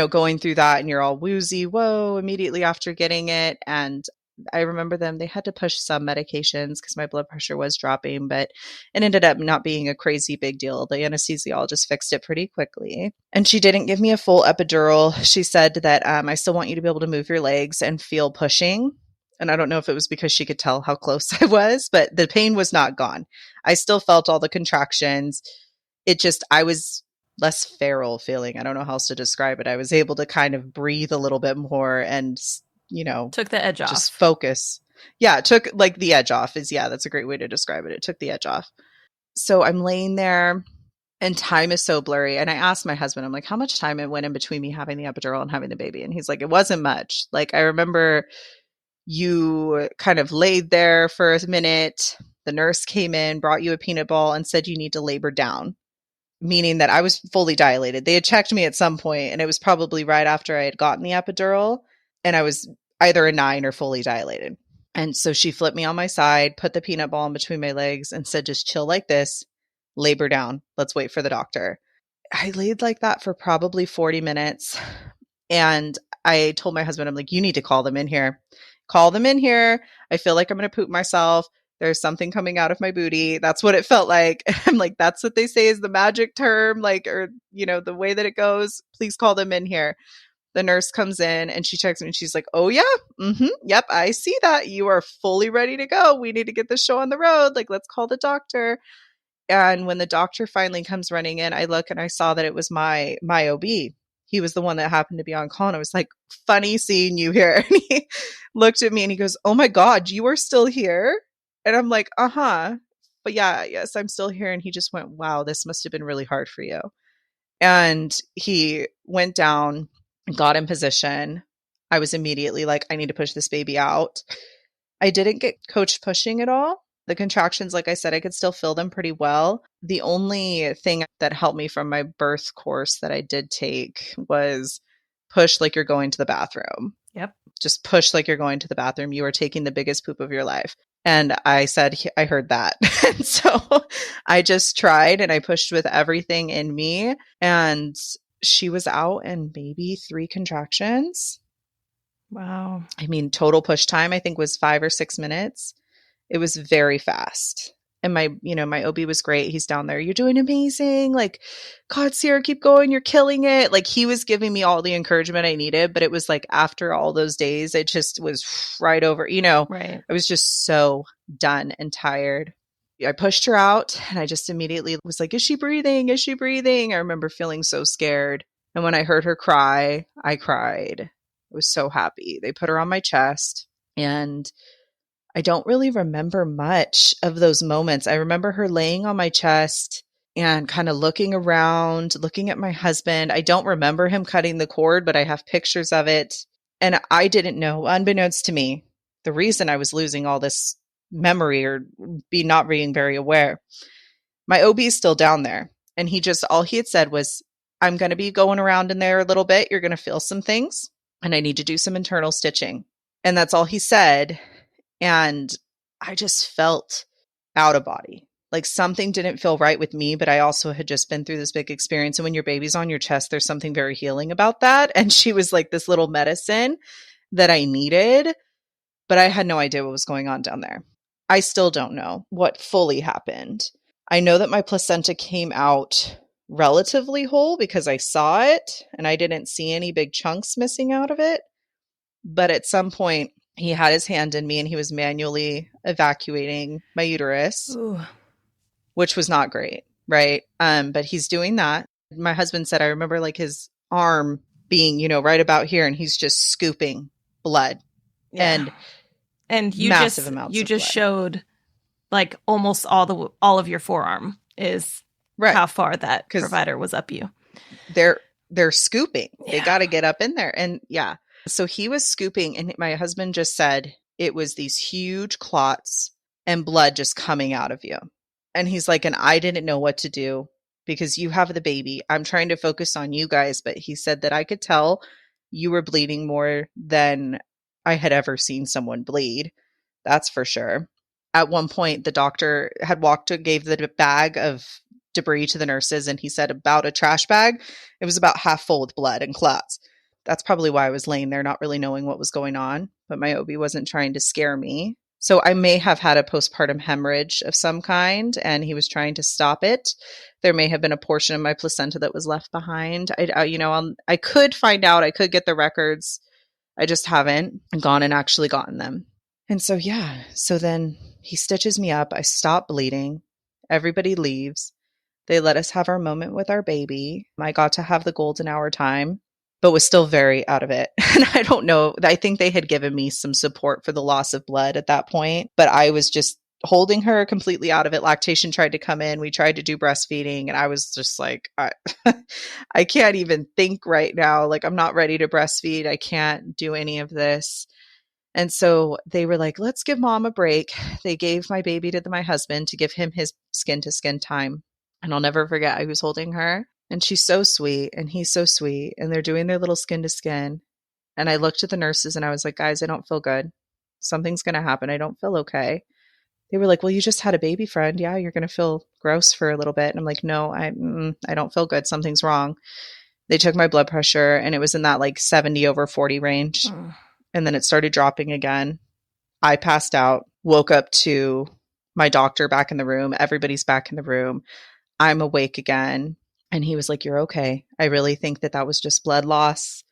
going through that and you're all woozy, whoa, immediately after getting it. And I remember they had to push some medications because my blood pressure was dropping, but it ended up not being a crazy big deal. The anesthesiologist fixed it pretty quickly. And she didn't give me a full epidural. She said that I still want you to be able to move your legs and feel pushing. And I don't know if it was because she could tell how close I was, but the pain was not gone. I still felt all the contractions. I was less feral feeling. I don't know how else to describe it. I was able to kind of breathe a little bit more and, took the edge off. Just focus. Yeah, it took like the edge off that's a great way to describe it. It took the edge off. So I'm laying there and time is so blurry. And I asked my husband, I'm like, how much time it went in between me having the epidural and having the baby? And he's like, it wasn't much. Like, I remember you kind of laid there for a minute. The nurse came in, brought you a peanut ball and said, you need to labor down, meaning that I was fully dilated. They had checked me at some point and it was probably right after I had gotten the epidural and I was either a 9 or fully dilated. And so she flipped me on my side, put the peanut ball in between my legs and said, just chill like this, labor down. Let's wait for the doctor. I laid like that for probably 40 minutes. And I told my husband, I'm like, you need to call them in here. Call them in here. I feel like I'm going to poop myself. There's something coming out of my booty. That's what it felt like. I'm like, that's what they say is the magic term, like, or, the way that it goes. Please call them in here. The nurse comes in and she checks me and she's like, oh yeah, yep, I see that. You are fully ready to go. We need to get this show on the road. Like, let's call the doctor. And when the doctor finally comes running in, I look and I saw that it was my OB. He was the one that happened to be on call. And I was like, funny seeing you here. And he looked at me and he goes, oh my God, you are still here? And I'm like, uh-huh. But yes, I'm still here. And he just went, wow, this must have been really hard for you. And he went down, got in position. I was immediately like, I need to push this baby out. I didn't get coached pushing at all. The contractions, like I said, I could still feel them pretty well. The only thing that helped me from my birth course that I did take was push like you're going to the bathroom. Yep. Just push like you're going to the bathroom. You are taking the biggest poop of your life. And I said, I heard that. And so I just tried and I pushed with everything in me. And she was out in maybe 3 contractions. Wow. I mean, total push time, I think, was 5 or 6 minutes. It was very fast. And my OB was great. He's down there. You're doing amazing. Like, God, Sierra, keep going. You're killing it. Like, he was giving me all the encouragement I needed. But it was like after all those days, it just was right over, Right. I was just so done and tired. I pushed her out and I just immediately was like, is she breathing? Is she breathing? I remember feeling so scared. And when I heard her cry, I cried. I was so happy. They put her on my chest and I don't really remember much of those moments. I remember her laying on my chest and kind of looking around, looking at my husband. I don't remember him cutting the cord, but I have pictures of it. And I didn't know, unbeknownst to me, the reason I was losing all this memory or not being very aware. My OB is still down there. And all he had said was, I'm going to be going around in there a little bit. You're going to feel some things and I need to do some internal stitching. And that's all he said. And I just felt out of body. Like something didn't feel right with me, but I also had just been through this big experience. And when your baby's on your chest, there's something very healing about that. And she was like this little medicine that I needed, but I had no idea what was going on down there. I still don't know what fully happened. I know that my placenta came out relatively whole because I saw it and I didn't see any big chunks missing out of it. But at some point, he had his hand in me and he was manually evacuating my uterus, Ooh. which was not great, right? But he's doing that. My husband said, I remember like his arm being, right about here, and he's just scooping blood. Yeah. And you massive just amounts you of just blood. Showed like almost all of your forearm is right. How far that provider was up you. They're scooping. Yeah. They got to get up in there. And yeah. So he was scooping and my husband just said it was these huge clots and blood just coming out of you. And he's like, and I didn't know what to do because you have the baby. I'm trying to focus on you guys. But he said that I could tell you were bleeding more than I had ever seen someone bleed. That's for sure. at one point, the doctor had gave the bag of debris to the nurses, and he said about a trash bag. It was about half full with blood and clots. That's probably why I was laying there, not really knowing what was going on. But my OB wasn't trying to scare me. So I may have had a postpartum hemorrhage of some kind, and he was trying to stop it. There may have been a portion of my placenta that was left behind. I could find out. I could get the records. I just haven't gone and actually gotten them. And so, so then he stitches me up. I stop bleeding. Everybody leaves. They let us have our moment with our baby. I got to have the golden hour time, but was still very out of it. And I don't know. I think they had given me some support for the loss of blood at that point, but I was just holding her completely out of it. Lactation tried to come in. We tried to do breastfeeding, and I was just like, I can't even think right now. Like, I'm not ready to breastfeed. I can't do any of this. And so they were like, let's give mom a break. They gave my baby to my husband to give him his skin to skin time. And I'll never forget, I was holding her, and she's so sweet and he's so sweet, and they're doing their little skin to skin. And I looked at the nurses and I was like, guys, I don't feel good. Something's going to happen. I don't feel okay. They were like, well, you just had a baby friend. Yeah, you're going to feel gross for a little bit. And I'm like, no, I don't feel good. Something's wrong. They took my blood pressure, and it was in that like 70/40 range. And then it started dropping again. I passed out, woke up to my doctor back in the room. Everybody's back in the room. I'm awake again. And he was like, you're okay. I really think that was just blood loss,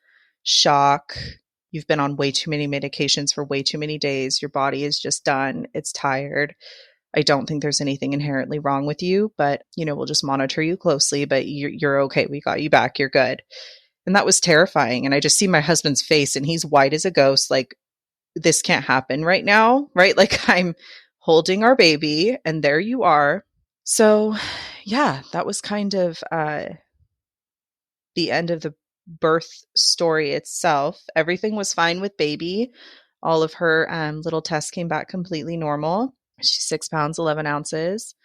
shock. You've been on way too many medications for way too many days. Your body is just done. It's tired. I don't think there's anything inherently wrong with you, but we'll just monitor you closely, but you're okay. We got you back. You're good. And that was terrifying. And I just see my husband's face, and he's white as a ghost. Like, this can't happen right now, right? Like, I'm holding our baby, and there you are. So that was kind of the end of the birth story itself. Everything was fine with baby. All of her little tests came back completely normal. She's 6 pounds, 11 ounces.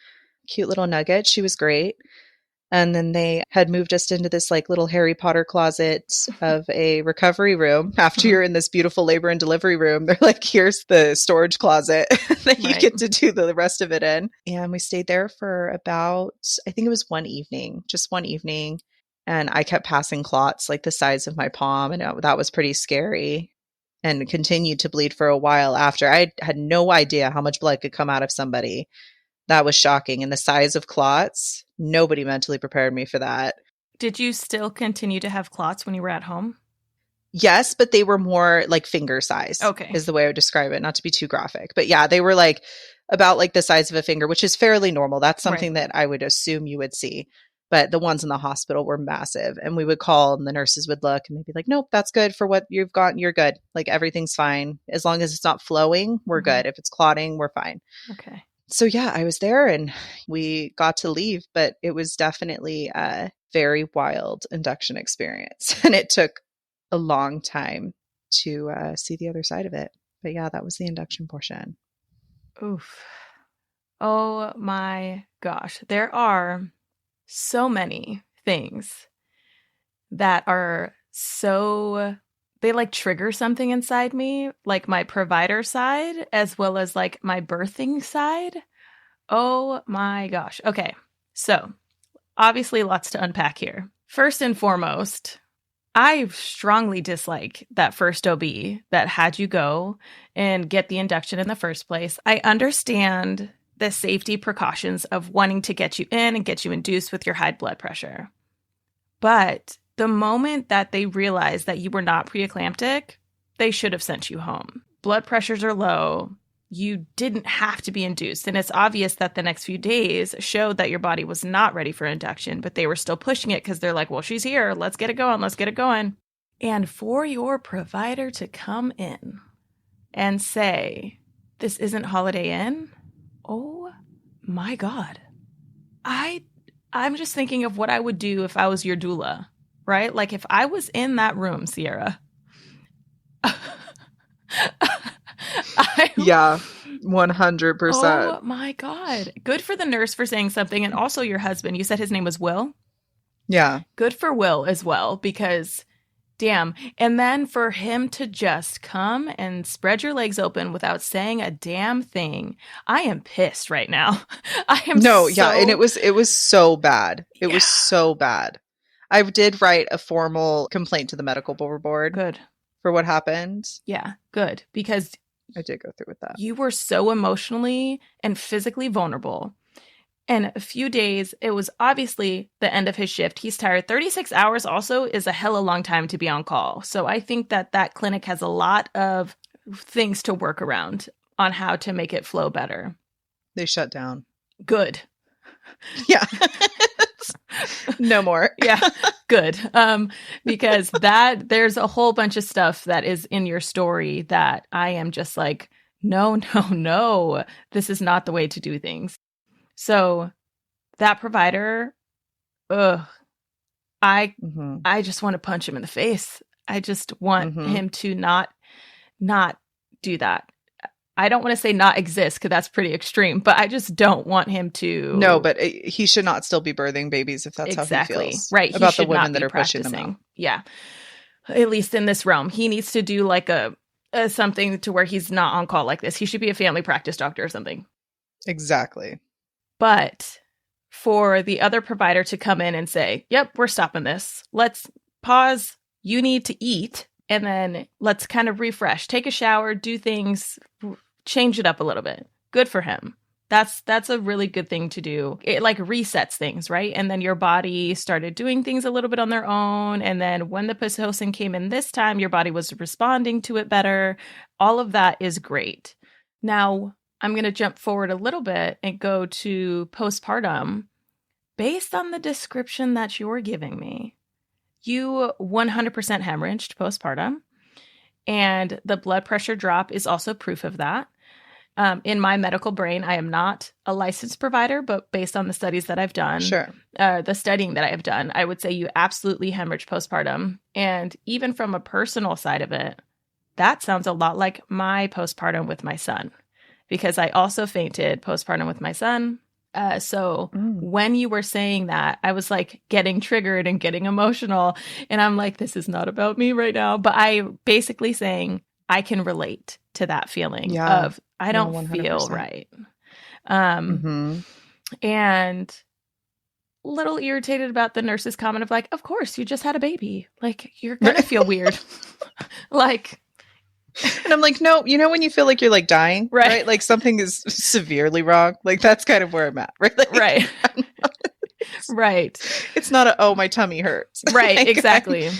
Cute little nugget. She was great. And then they had moved us into this like little Harry Potter closet of a recovery room. After you're in this beautiful labor and delivery room, they're like, here's the storage closet that you get to do the rest of it in. And we stayed there for about, I think it was just one evening. And I kept passing clots like the size of my palm. And that was pretty scary, and continued to bleed for a while after. I had no idea how much blood could come out of somebody. That was shocking. And the size of clots, nobody mentally prepared me for that. Did you still continue to have clots when you were at home? Yes, but they were more like finger size. Okay. Is the way I would describe it, not to be too graphic. But yeah, they were like about like the size of a finger, which is fairly normal. That's something that I would assume you would see. But the ones in the hospital were massive. And we would call, and the nurses would look, and they'd be like, nope, that's good for what you've got. You're good. Like, everything's fine. As long as it's not flowing, we're good. If it's clotting, we're fine. Okay. So I was there, and we got to leave, but it was definitely a very wild induction experience. And it took a long time to see the other side of it. But that was the induction portion. Oof. Oh my gosh. There are so many things that are they like trigger something inside me, like my provider side as well as like my birthing side. Oh my gosh. Okay. So obviously lots to unpack here. First and foremost, I strongly dislike that first OB that had you go and get the induction in the first place. I understand the safety precautions of wanting to get you in and get you induced with your high blood pressure. But the moment that they realized that you were not preeclamptic, they should have sent you home. Blood pressures are low. You didn't have to be induced. And it's obvious that the next few days showed that your body was not ready for induction, but they were still pushing it because they're like, well, she's here. Let's get it going. Let's get it going. And for your provider to come in and say, this isn't Holiday Inn. Oh my God. I'm just thinking of what I would do if I was your doula, right? Like if I was in that room, Sierra. Yeah, 100%. Oh my God. Good for the nurse for saying something. And also your husband, you said his name was Will? Yeah. Good for Will as well, because Damn. And then for him to just come and spread your legs open without saying a damn thing. I am pissed right now. I am No, so... yeah, and it was so bad. It was so bad. I did write a formal complaint to the medical board. Good. For what happened. Yeah, good. Because I did go through with that. You were so emotionally and physically vulnerable. And a few days, it was obviously the end of his shift. He's tired. 36 hours also is a hella long time to be on call. So I think that clinic has a lot of things to work around on how to make it flow better. They shut down. Good. Yeah. No more. Yeah. Good. Because there's a whole bunch of stuff that is in your story that I am just like, no, this is not the way to do things. So that provider, I just want to punch him in the face. I just want him to not do that. I don't want to say not exist because that's pretty extreme, but I just don't want him to. No, but he should not still be birthing babies if that's how he feels. Right. About the women that are pushing them out. Yeah. At least in this realm. He needs to do like a something to where he's not on call like this. He should be a family practice doctor or something. Exactly. But for the other provider to come in and say, yep, we're stopping this. Let's pause. You need to eat. And then let's kind of refresh, take a shower, do things, change it up a little bit. Good for him. That's a really good thing to do. It like resets things, right? And then your body started doing things a little bit on their own. And then when the Pitocin came in this time, your body was responding to it better. All of that is great. Now, I'm going to jump forward a little bit and go to postpartum. Based on the description that you're giving me, you 100% hemorrhaged postpartum, and the blood pressure drop is also proof of that. In my medical brain, I am not a licensed provider, but based on the studies that I've done, the studying that I have done, I would say you absolutely hemorrhaged postpartum. And even from a personal side of it, that sounds a lot like my postpartum with my son, because I also fainted postpartum with my son. So when you were saying that, I was like getting triggered and getting emotional. And I'm like, this is not about me right now. But I basically saying I can relate to that feeling of I don't feel right. And a little irritated about the nurse's comment of like, of course, you just had a baby. Like, you're going to feel weird. Like, and I'm like, no, you know, when you feel like you're like dying, right? Like something is severely wrong. Like that's kind of where I'm at, right? Like, right. Right. It's not oh, my tummy hurts. Right. Like, exactly.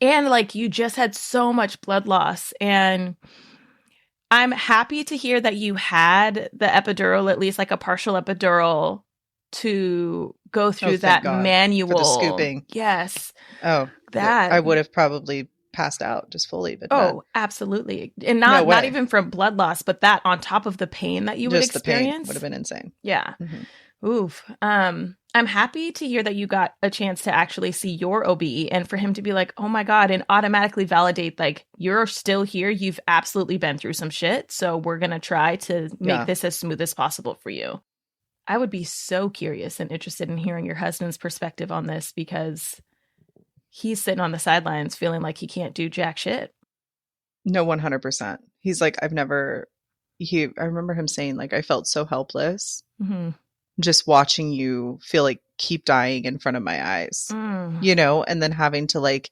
And like, you just had so much blood loss, and I'm happy to hear that you had the epidural, at least like a partial epidural, to go through that manual. For the scooping. Yes. Oh, that I would have probably passed out just fully, but absolutely. And not even from blood loss, but that on top of the pain that you would experience. The pain would have been insane. Yeah. Oof. I'm happy to hear that you got a chance to actually see your OB and for him to be like, oh my God, and automatically validate, like, you're still here. You've absolutely been through some shit. So we're going to try to make this as smooth as possible for you. I would be so curious and interested in hearing your husband's perspective on this, because he's sitting on the sidelines feeling like he can't do jack shit. No, 100%. He's like, I remember him saying, like, I felt so helpless just watching you feel like keep dying in front of my eyes, you know, and then having to like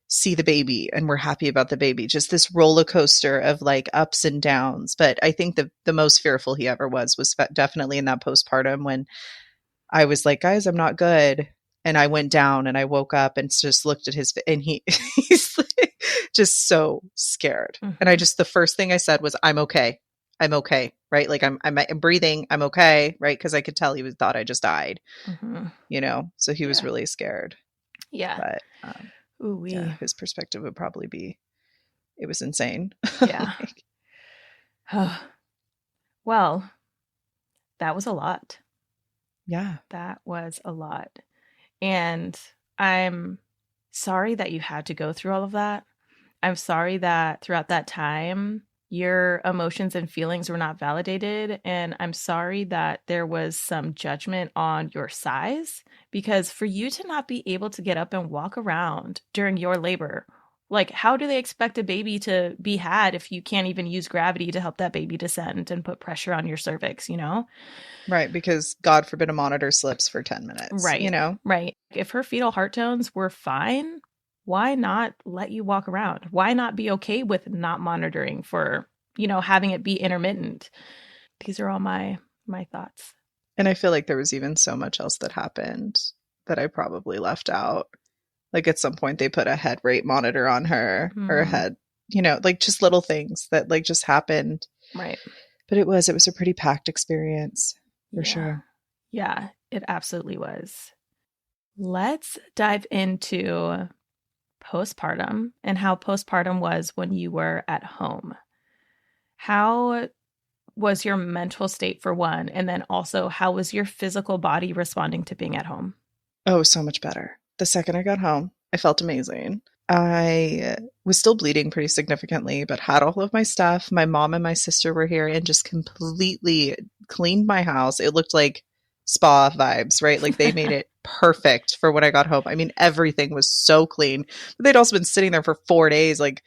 see the baby, and we're happy about the baby. Just this roller coaster of like ups and downs. But I think the most fearful he ever was definitely in that postpartum, when I was like, guys, I'm not good. And I went down and I woke up and just looked at his, and he's like, just so scared. And the first thing I said was, I'm okay. I'm okay. Right. Like I'm breathing. I'm okay. Right. Cause I could tell he thought I just died, you know? So he was really scared. Yeah. But his perspective would probably be, it was insane. Yeah. Well, that was a lot. Yeah. That was a lot. And I'm sorry that you had to go through all of that. I'm sorry that throughout that time your emotions and feelings were not validated. And I'm sorry that there was some judgment on your size, because for you to not be able to get up and walk around during your labor, like, how do they expect a baby to be had if you can't even use gravity to help that baby descend and put pressure on your cervix, you know? Right. Because God forbid a monitor slips for 10 minutes, Right. Right. If her fetal heart tones were fine, why not let you walk around? Why not be okay with not monitoring for, having it be intermittent? These are all my thoughts. And I feel like there was even so much else that happened that I probably left out. Like at some point they put a head rate monitor on her or a head, like just little things that like just happened. Right. But it was a pretty packed experience for sure. Yeah, it absolutely was. Let's dive into postpartum and how postpartum was when you were at home. How was your mental state for one? And then also, how was your physical body responding to being at home? Oh, so much better. The second I got home, I felt amazing. I was still bleeding pretty significantly, but had all of my stuff. My mom and my sister were here and just completely cleaned my house. It looked like spa vibes, right? Like they made it perfect for when I got home. I mean, everything was so clean. But they'd also been sitting there for 4 days, like,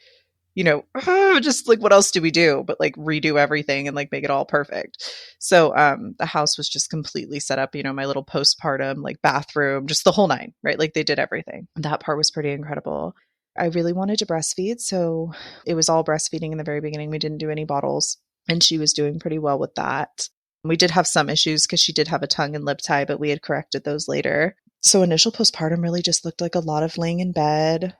just like, what else do we do but like redo everything and like make it all perfect. So the house was just completely set up, my little postpartum like bathroom, just the whole nine, right? Like they did everything. That part was pretty incredible. I really wanted to breastfeed, so it was all breastfeeding in the very beginning. We didn't do any bottles, and she was doing pretty well with that. We did have some issues because she did have a tongue and lip tie, but we had corrected those later. So initial postpartum really just looked like a lot of laying in bed,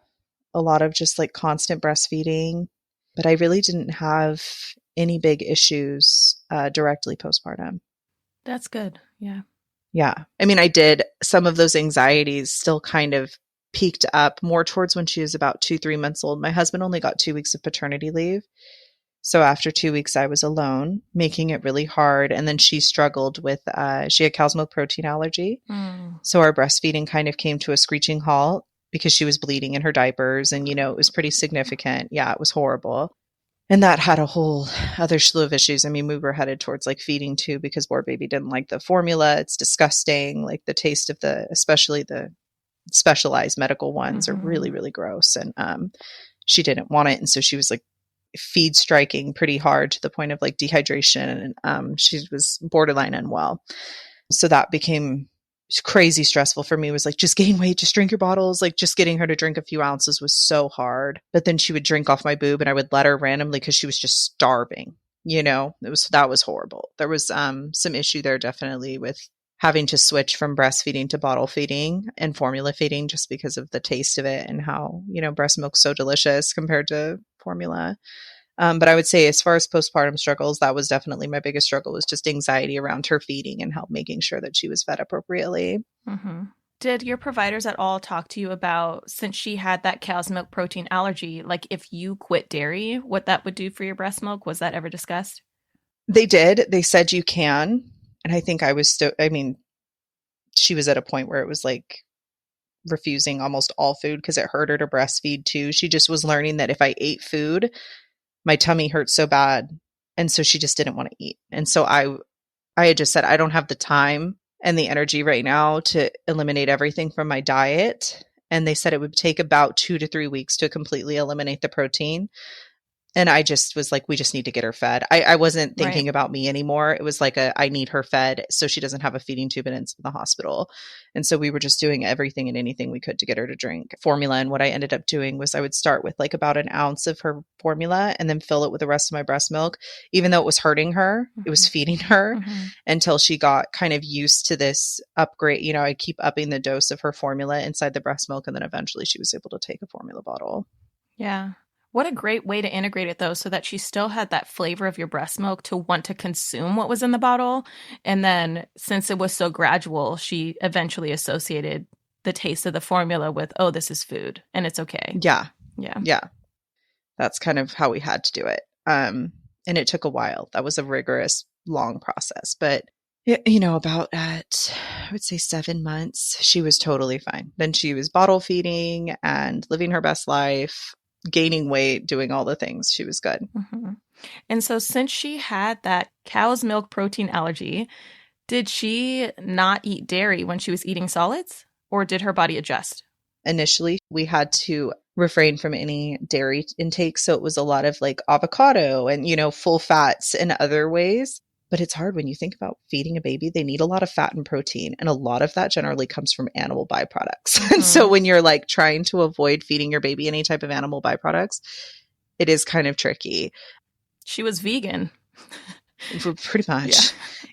a lot of just like constant breastfeeding, but I really didn't have any big issues directly postpartum. That's good. Yeah. Yeah. I mean, I did, some of those anxieties still kind of peaked up more towards when she was about 2-3 months old. My husband only got 2 weeks of paternity leave. So after 2 weeks, I was alone, making it really hard. And then she struggled with, she had cow's milk protein allergy. So our breastfeeding kind of came to a screeching halt, because she was bleeding in her diapers and, it was pretty significant. Yeah, it was horrible. And that had a whole other slew of issues. I mean, we were headed towards like feeding too, because poor baby didn't like the formula. It's disgusting. Like the taste of especially the specialized medical ones are really, really gross. And she didn't want it. And so she was like feed striking pretty hard to the point of like dehydration. And she was borderline unwell. So that became crazy stressful for me. Was like, just gain weight, just drink your bottles. Like just getting her to drink a few ounces was so hard. But then she would drink off my boob and I would let her randomly because she was just starving. That was horrible. There was some issue there definitely with having to switch from breastfeeding to bottle feeding and formula feeding, just because of the taste of it and how, breast milk's so delicious compared to formula. But I would say as far as postpartum struggles, that was definitely my biggest struggle, was just anxiety around her feeding and help making sure that she was fed appropriately. Did your providers at all talk to you about, since she had that cow's milk protein allergy, like if you quit dairy, what that would do for your breast milk? Was that ever discussed? They did. They said you can. And I think she was at a point where it was like refusing almost all food because it hurt her to breastfeed too. She just was learning that if I ate food, my tummy hurt so bad. And so she just didn't want to eat. And so I had just said, I don't have the time and the energy right now to eliminate everything from my diet. And they said it would take about 2 to 3 weeks to completely eliminate the protein. And I just was like, we just need to get her fed. I wasn't thinking about me anymore. It was like I need her fed so she doesn't have a feeding tube and ends in the hospital. And so we were just doing everything and anything we could to get her to drink formula. And what I ended up doing was I would start with like about an ounce of her formula and then fill it with the rest of my breast milk. Even though it was hurting her, it was feeding her until she got kind of used to this upgrade. I'd keep upping the dose of her formula inside the breast milk. And then eventually she was able to take a formula bottle. Yeah. What a great way to integrate it, though, so that she still had that flavor of your breast milk to want to consume what was in the bottle. And then since it was so gradual, she eventually associated the taste of the formula with, oh, this is food and it's okay. Yeah. That's kind of how we had to do it. And it took a while. That was a rigorous, long process. But, about at, I would say 7 months, she was totally fine. Then she was bottle feeding and living her best life. gaining weight, doing all the things. She was good. Mm-hmm. And so since she had that cow's milk protein allergy, did she not eat dairy when she was eating solids, or did her body adjust? Initially, we had to refrain from any dairy intake. So it was a lot of like avocado and, full fats and other ways. But it's hard when you think about feeding a baby. They need a lot of fat and protein, and a lot of that generally comes from animal byproducts. Mm-hmm. And so when you're like trying to avoid feeding your baby any type of animal byproducts, it is kind of tricky. She was vegan. Pretty much. Yeah.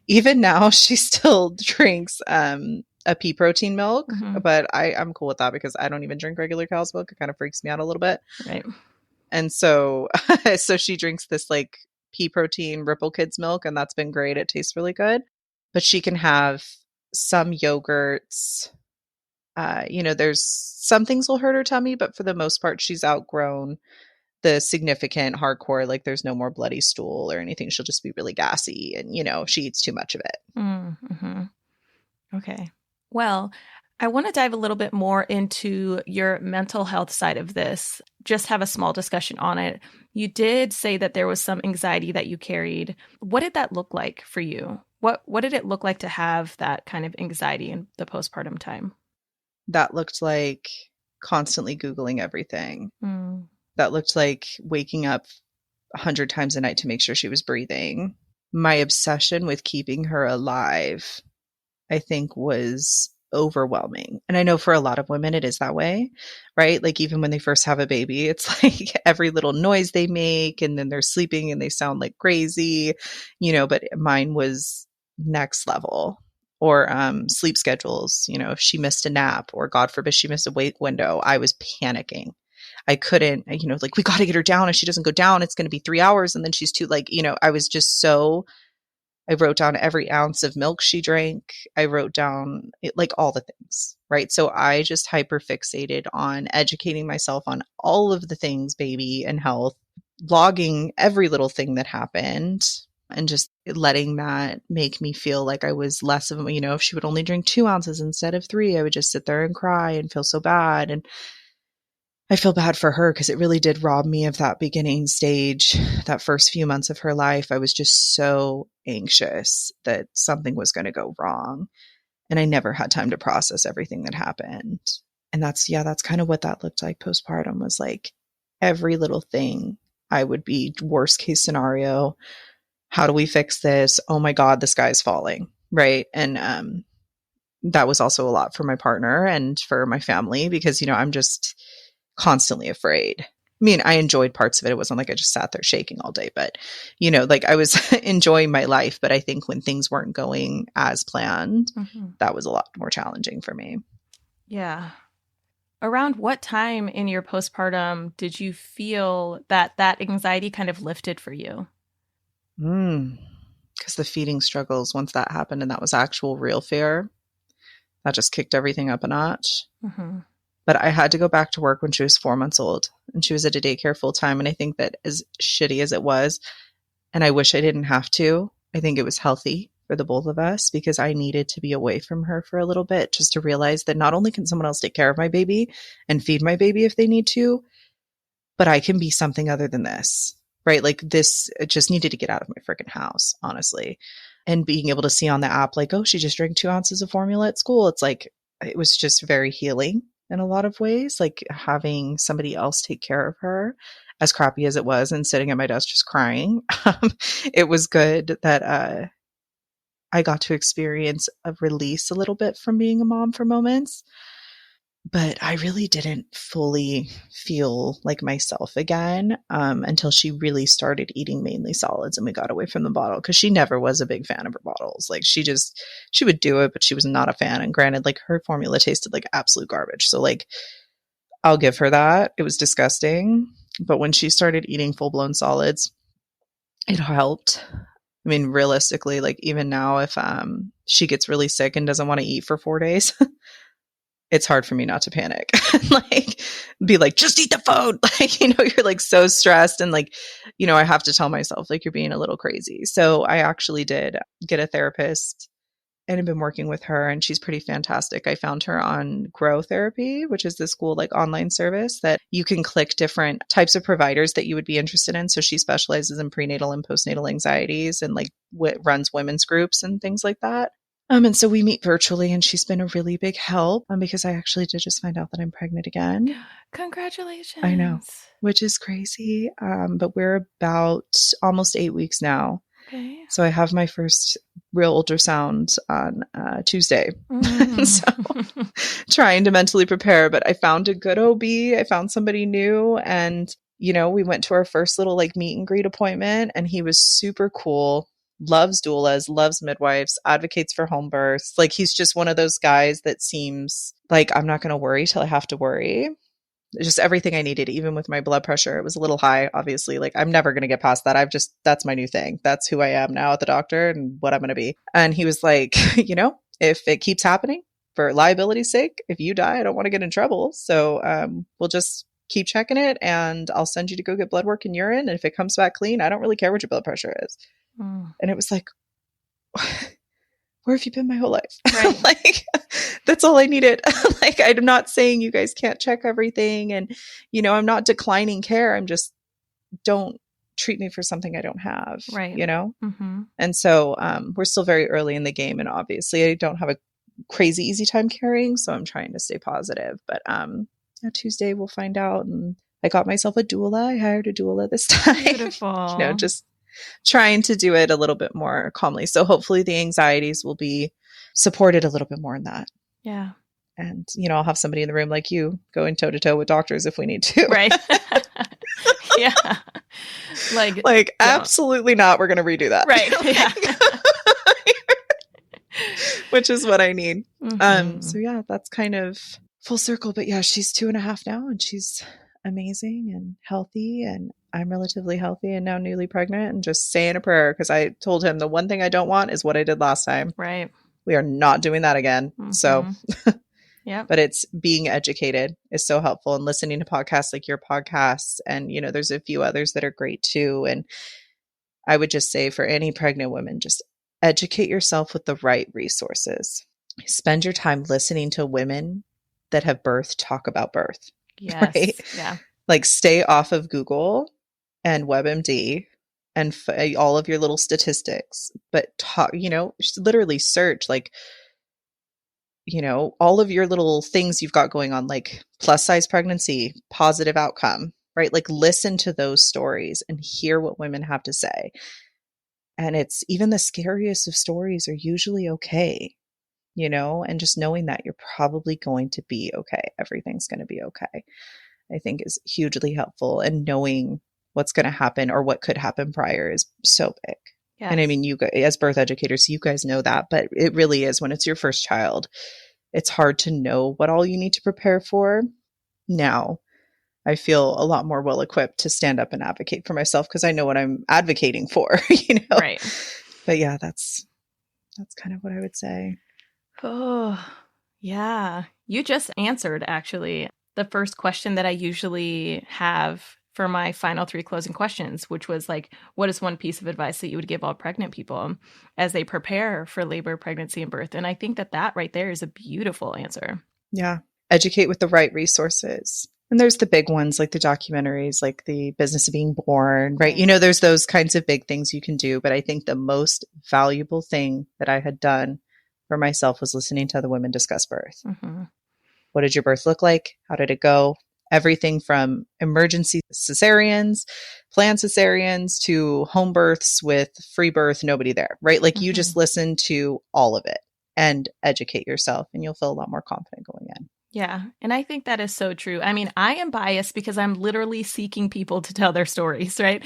Even now, she still drinks a pea protein milk, Mm-hmm. but I'm cool with that because I don't even drink regular cow's milk. It kind of freaks me out a little bit. Right. And so she drinks this like pea protein Ripple Kids milk, and that's been great. It tastes really good. But she can have some yogurts. There's some things will hurt her tummy, but for the most part, she's outgrown the significant hardcore, like there's no more bloody stool or anything. She'll just be really gassy and, she eats too much of it. Mm-hmm. Okay. Well, I want to dive a little bit more into your mental health side of this, just have a small discussion on it. You did say that there was some anxiety that you carried. What did that look like for you? What did it look like to have that kind of anxiety in the postpartum time? That looked like constantly Googling everything. Mm. That looked like waking up 100 times a night to make sure she was breathing. My obsession with keeping her alive, I think, was overwhelming. And I know for a lot of women, it is that way, right? Like even when they first have a baby, it's like every little noise they make and then they're sleeping and they sound like crazy, but mine was next level. Or sleep schedules, if she missed a nap or God forbid she missed a wake window, I was panicking. I couldn't, like we got to get her down. If she doesn't go down, it's going to be 3 hours. And then she's too I was just I wrote down every ounce of milk she drank. I wrote down like all the things, right? So I just hyper fixated on educating myself on all of the things, baby and health, logging every little thing that happened and just letting that make me feel like I was less of if she would only drink 2 ounces instead of 3, I would just sit there and cry and feel so bad. And I feel bad for her because it really did rob me of that beginning stage, that first few months of her life. I was just so anxious that something was going to go wrong. And I never had time to process everything that happened. And that's kind of what that looked like postpartum, was like every little thing. I would be worst case scenario. How do we fix this? Oh my God, the sky's falling. Right. And that was also a lot for my partner and for my family because, I'm just constantly afraid. I mean, I enjoyed parts of it. It wasn't like I just sat there shaking all day, but, like I was enjoying my life. But I think when things weren't going as planned, that was a lot more challenging for me. Yeah. Around what time in your postpartum did you feel that anxiety kind of lifted for you? Because the feeding struggles, once that happened and that was actual real fear, that just kicked everything up a notch. Mm-hmm. But I had to go back to work when she was 4 months old and she was at a daycare full time. And I think that as shitty as it was, and I wish I didn't have to, I think it was healthy for the both of us because I needed to be away from her for a little bit just to realize that not only can someone else take care of my baby and feed my baby if they need to, but I can be something other than this, right? Like this, it just needed to get out of my freaking house, honestly. And being able to see on the app, like, oh, she just drank 2 ounces of formula at school. It's like, it was just very healing in a lot of ways, like having somebody else take care of her, as crappy as it was, and sitting at my desk just crying. It was good that I got to experience a release a little bit from being a mom for moments. But I really didn't fully feel like myself again until she really started eating mainly solids and we got away from the bottle, because she never was a big fan of her bottles. Like she would do it, but she was not a fan. And granted, like her formula tasted like absolute garbage. So like I'll give her that. It was disgusting. But when she started eating full-blown solids, it helped. I mean, realistically, like even now, if she gets really sick and doesn't want to eat for 4 days, it's hard for me not to panic. Like, be like, just eat the food. Like, you're like so stressed. And like, I have to tell myself, like, you're being a little crazy. So I actually did get a therapist and I've been working with her, and she's pretty fantastic. I found her on Grow Therapy, which is this cool like online service that you can click different types of providers that you would be interested in. So she specializes in prenatal and postnatal anxieties and like runs women's groups and things like that. And so we meet virtually, and she's been a really big help because I actually did just find out that I'm pregnant again. Congratulations. I know, which is crazy. But we're about almost 8 weeks now. Okay. So I have my first real ultrasound on Tuesday. So trying to mentally prepare, but I found a good OB. I found somebody new, and, you know, we went to our first little like meet and greet appointment, and he was super cool. Loves doulas, loves midwives, advocates for home births. Like, he's just one of those guys that seems like I'm not going to worry till I have to worry. Just everything I needed, even with my blood pressure. It was a little high, obviously. Like, I'm never going to get past that. That's my new thing. That's who I am now at the doctor and what I'm going to be. And he was like, you know, if it keeps happening for liability's sake, if you die, I don't want to get in trouble. So we'll just keep checking it, and I'll send you to go get blood work and urine. And if it comes back clean, I don't really care what your blood pressure is. And it was like, where have you been my whole life? Right. Like, that's all I needed. Like, I'm not saying you guys can't check everything, and, you know, I'm not declining care. I'm just, don't treat me for something I don't have. Right. You know? Mm-hmm. And so we're still very early in the game, and obviously I don't have a crazy easy time carrying, so I'm trying to stay positive. But Tuesday we'll find out. And I got myself a doula. I hired a doula this time. Beautiful. You know, just trying to do it a little bit more calmly. So hopefully the anxieties will be supported a little bit more in that. Yeah. And, you know, I'll have somebody in the room like you going toe to toe with doctors if we need to. Right. Yeah. Like absolutely not. We're going to redo that. Right. Yeah. Which is what I need. Mm-hmm. So yeah, that's kind of full circle. But yeah, she's 2.5 now, and she's amazing and healthy, and I'm relatively healthy and now newly pregnant, and just saying a prayer, because I told him the one thing I don't want is what I did last time. Right. We are not doing that again. Mm-hmm. So yeah. But it's being educated is so helpful, and listening to podcasts like your podcasts, and, you know, there's a few others that are great too. And I would just say for any pregnant women, just educate yourself with the right resources. Spend your time listening to women that have birthed talk about birth. Yes. Right? Yeah. Like, stay off of Google and WebMD and all of your little statistics, but talk, you know, literally search, like, you know, all of your little things you've got going on, like plus size pregnancy, positive outcome, right? Like, listen to those stories and hear what women have to say. And it's even the scariest of stories are usually okay, you know, and just knowing that you're probably going to be okay. Everything's going to be okay, I think is hugely helpful. And knowing what's going to happen or what could happen prior is so big. Yes. And I mean, you guys, as birth educators, you guys know that, but it really is when it's your first child, it's hard to know what all you need to prepare for. Now, I feel a lot more well equipped to stand up and advocate for myself because I know what I'm advocating for, you know? Right. But yeah, that's kind of what I would say. Oh, yeah. You just answered, actually, the first question that I usually have for my final 3 closing questions, which was like, what is one piece of advice that you would give all pregnant people as they prepare for labor, pregnancy, and birth? And I think that right there is a beautiful answer. Yeah. Educate with the right resources. And there's the big ones, like the documentaries, like The Business of Being Born, right? You know, there's those kinds of big things you can do. But I think the most valuable thing that I had done for myself was listening to other women discuss birth. Mm-hmm. What did your birth look like? How did it go? Everything from emergency cesareans, planned cesareans, to home births with free birth, nobody there, right? Like, you just listen to all of it and educate yourself, and you'll feel a lot more confident going in. Yeah. And I think that is so true. I mean, I am biased because I'm literally seeking people to tell their stories, right?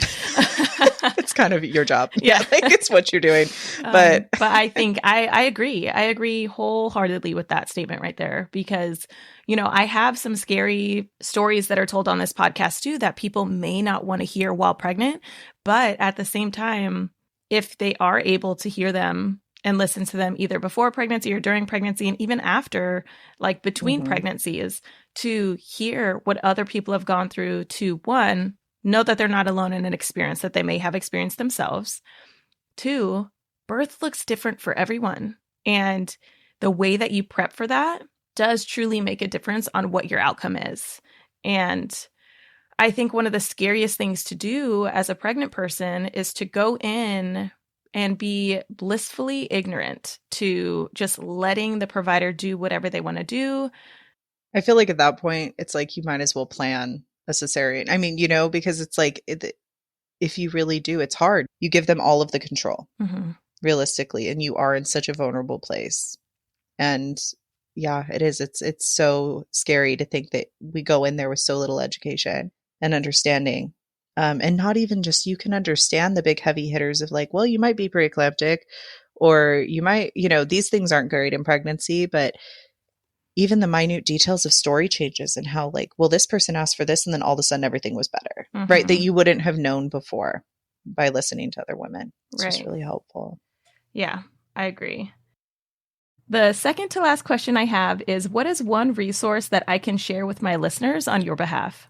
It's kind of your job. Yeah. Like, it's what you're doing. But I think I agree. I agree wholeheartedly with that statement right there, because, you know, I have some scary stories that are told on this podcast too that people may not want to hear while pregnant. But at the same time, if they are able to hear them and listen to them either before pregnancy or during pregnancy, and even after, like between pregnancies, to hear what other people have gone through, to, one, know that they're not alone in an experience that they may have experienced themselves. 2, birth looks different for everyone. And the way that you prep for that does truly make a difference on what your outcome is. And I think one of the scariest things to do as a pregnant person is to go in and be blissfully ignorant to just letting the provider do whatever they want to do. I feel like at that point, it's like you might as well plan a cesarean. I mean, because it's like, if you really do, it's hard. You give them all of the control, realistically, and you are in such a vulnerable place. And yeah, it is. It's so scary to think that we go in there with so little education and understanding. And not even just, you can understand the big heavy hitters of like, well, you might be preeclamptic, or you might, these things aren't great in pregnancy, but even the minute details of story changes and how like, well, this person asked for this and then all of a sudden everything was better, right? That you wouldn't have known before by listening to other women. It's just really helpful. Yeah, I agree. The second to last question I have is, what is one resource that I can share with my listeners on your behalf?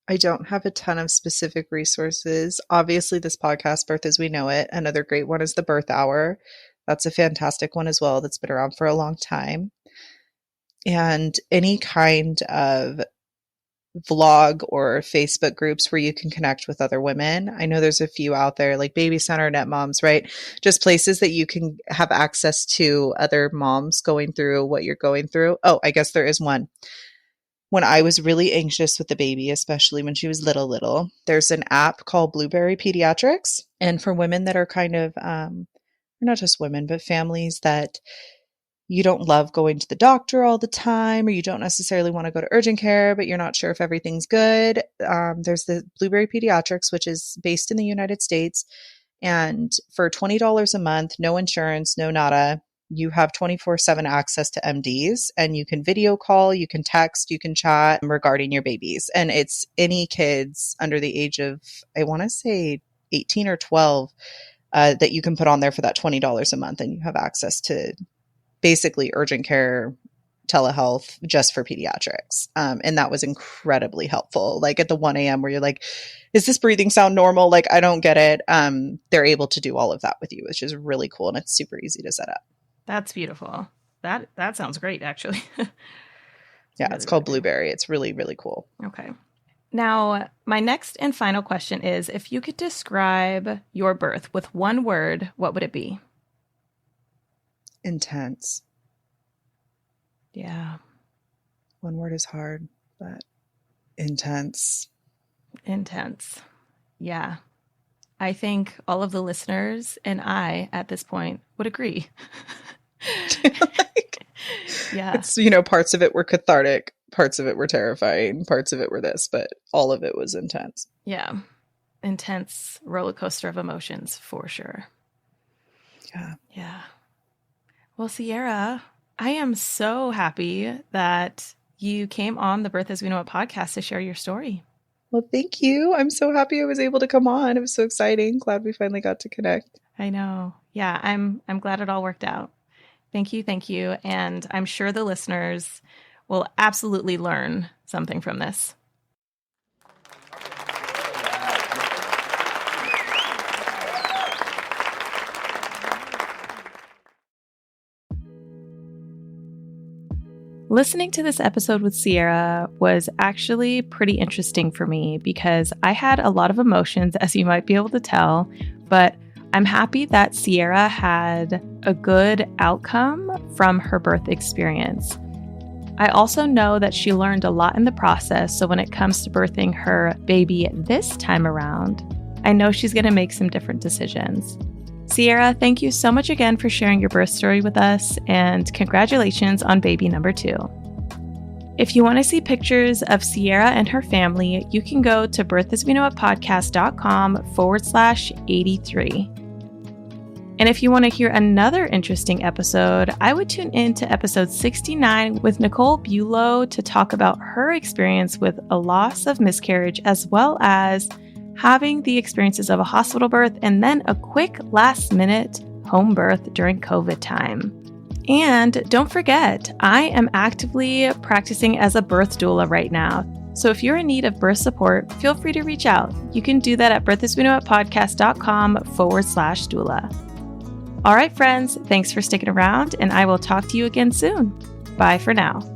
I don't have a ton of specific resources. Obviously, this podcast, Birth as We Know It. Another great one is the Birth Hour. That's a fantastic one as well. That's been around for a long time. And any kind of vlog or Facebook groups where you can connect with other women. I know there's a few out there like Baby Center, Net Moms, right? Just places that you can have access to other moms going through what you're going through. Oh, I guess there is one. When I was really anxious with the baby, especially when she was little, there's an app called Blueberry Pediatrics. And for women that are kind of, not just women, but families that you don't love going to the doctor all the time, or you don't necessarily want to go to urgent care, but you're not sure if everything's good. There's the Blueberry Pediatrics, which is based in the United States. And for $20 a month, no insurance, no nada, you have 24/7 access to MDs, and you can video call, you can text, you can chat regarding your babies. And it's any kids under the age of, I want to say 18 or 12, that you can put on there for that $20 a month. And you have access to basically urgent care, telehealth just for pediatrics. And that was incredibly helpful. Like at the 1 a.m. where you're like, is this breathing sound normal? Like, I don't get it. They're able to do all of that with you, which is really cool. And it's super easy to set up. That's beautiful. That sounds great, actually. Yeah, it's called Blueberry. It's really, really cool. Okay. Now, my next and final question is, if you could describe your birth with one word, what would it be? Intense. Yeah. One word is hard, but intense. Intense. Yeah. I think all of the listeners and I at this point would agree. Yeah. It's, parts of it were cathartic, parts of it were terrifying, parts of it were this, but all of it was intense. Yeah. Intense roller coaster of emotions for sure. Yeah. Yeah. Well, Sierra, I am so happy that you came on the Birth as We Know It podcast to share your story. Well, thank you. I'm so happy I was able to come on. It was so exciting. Glad we finally got to connect. I know. Yeah, I'm glad it all worked out. Thank you. Thank you. And I'm sure the listeners will absolutely learn something from this. Listening to this episode with Sierra was actually pretty interesting for me because I had a lot of emotions, as you might be able to tell, but I'm happy that Sierra had a good outcome from her birth experience. I also know that she learned a lot in the process, so when it comes to birthing her baby this time around, I know she's going to make some different decisions. Sierra, thank you so much again for sharing your birth story with us, and congratulations on baby number 2. If you want to see pictures of Sierra and her family, you can go to birthasweknowitpodcast.com/83. And if you want to hear another interesting episode, I would tune in to episode 69 with Nicole Bulow to talk about her experience with a loss of miscarriage, as well as having the experiences of a hospital birth and then a quick last-minute home birth during COVID time. And don't forget, I am actively practicing as a birth doula right now. So if you're in need of birth support, feel free to reach out. You can do that at birthasweknowitpodcast.com/doula. All right, friends, thanks for sticking around, and I will talk to you again soon. Bye for now.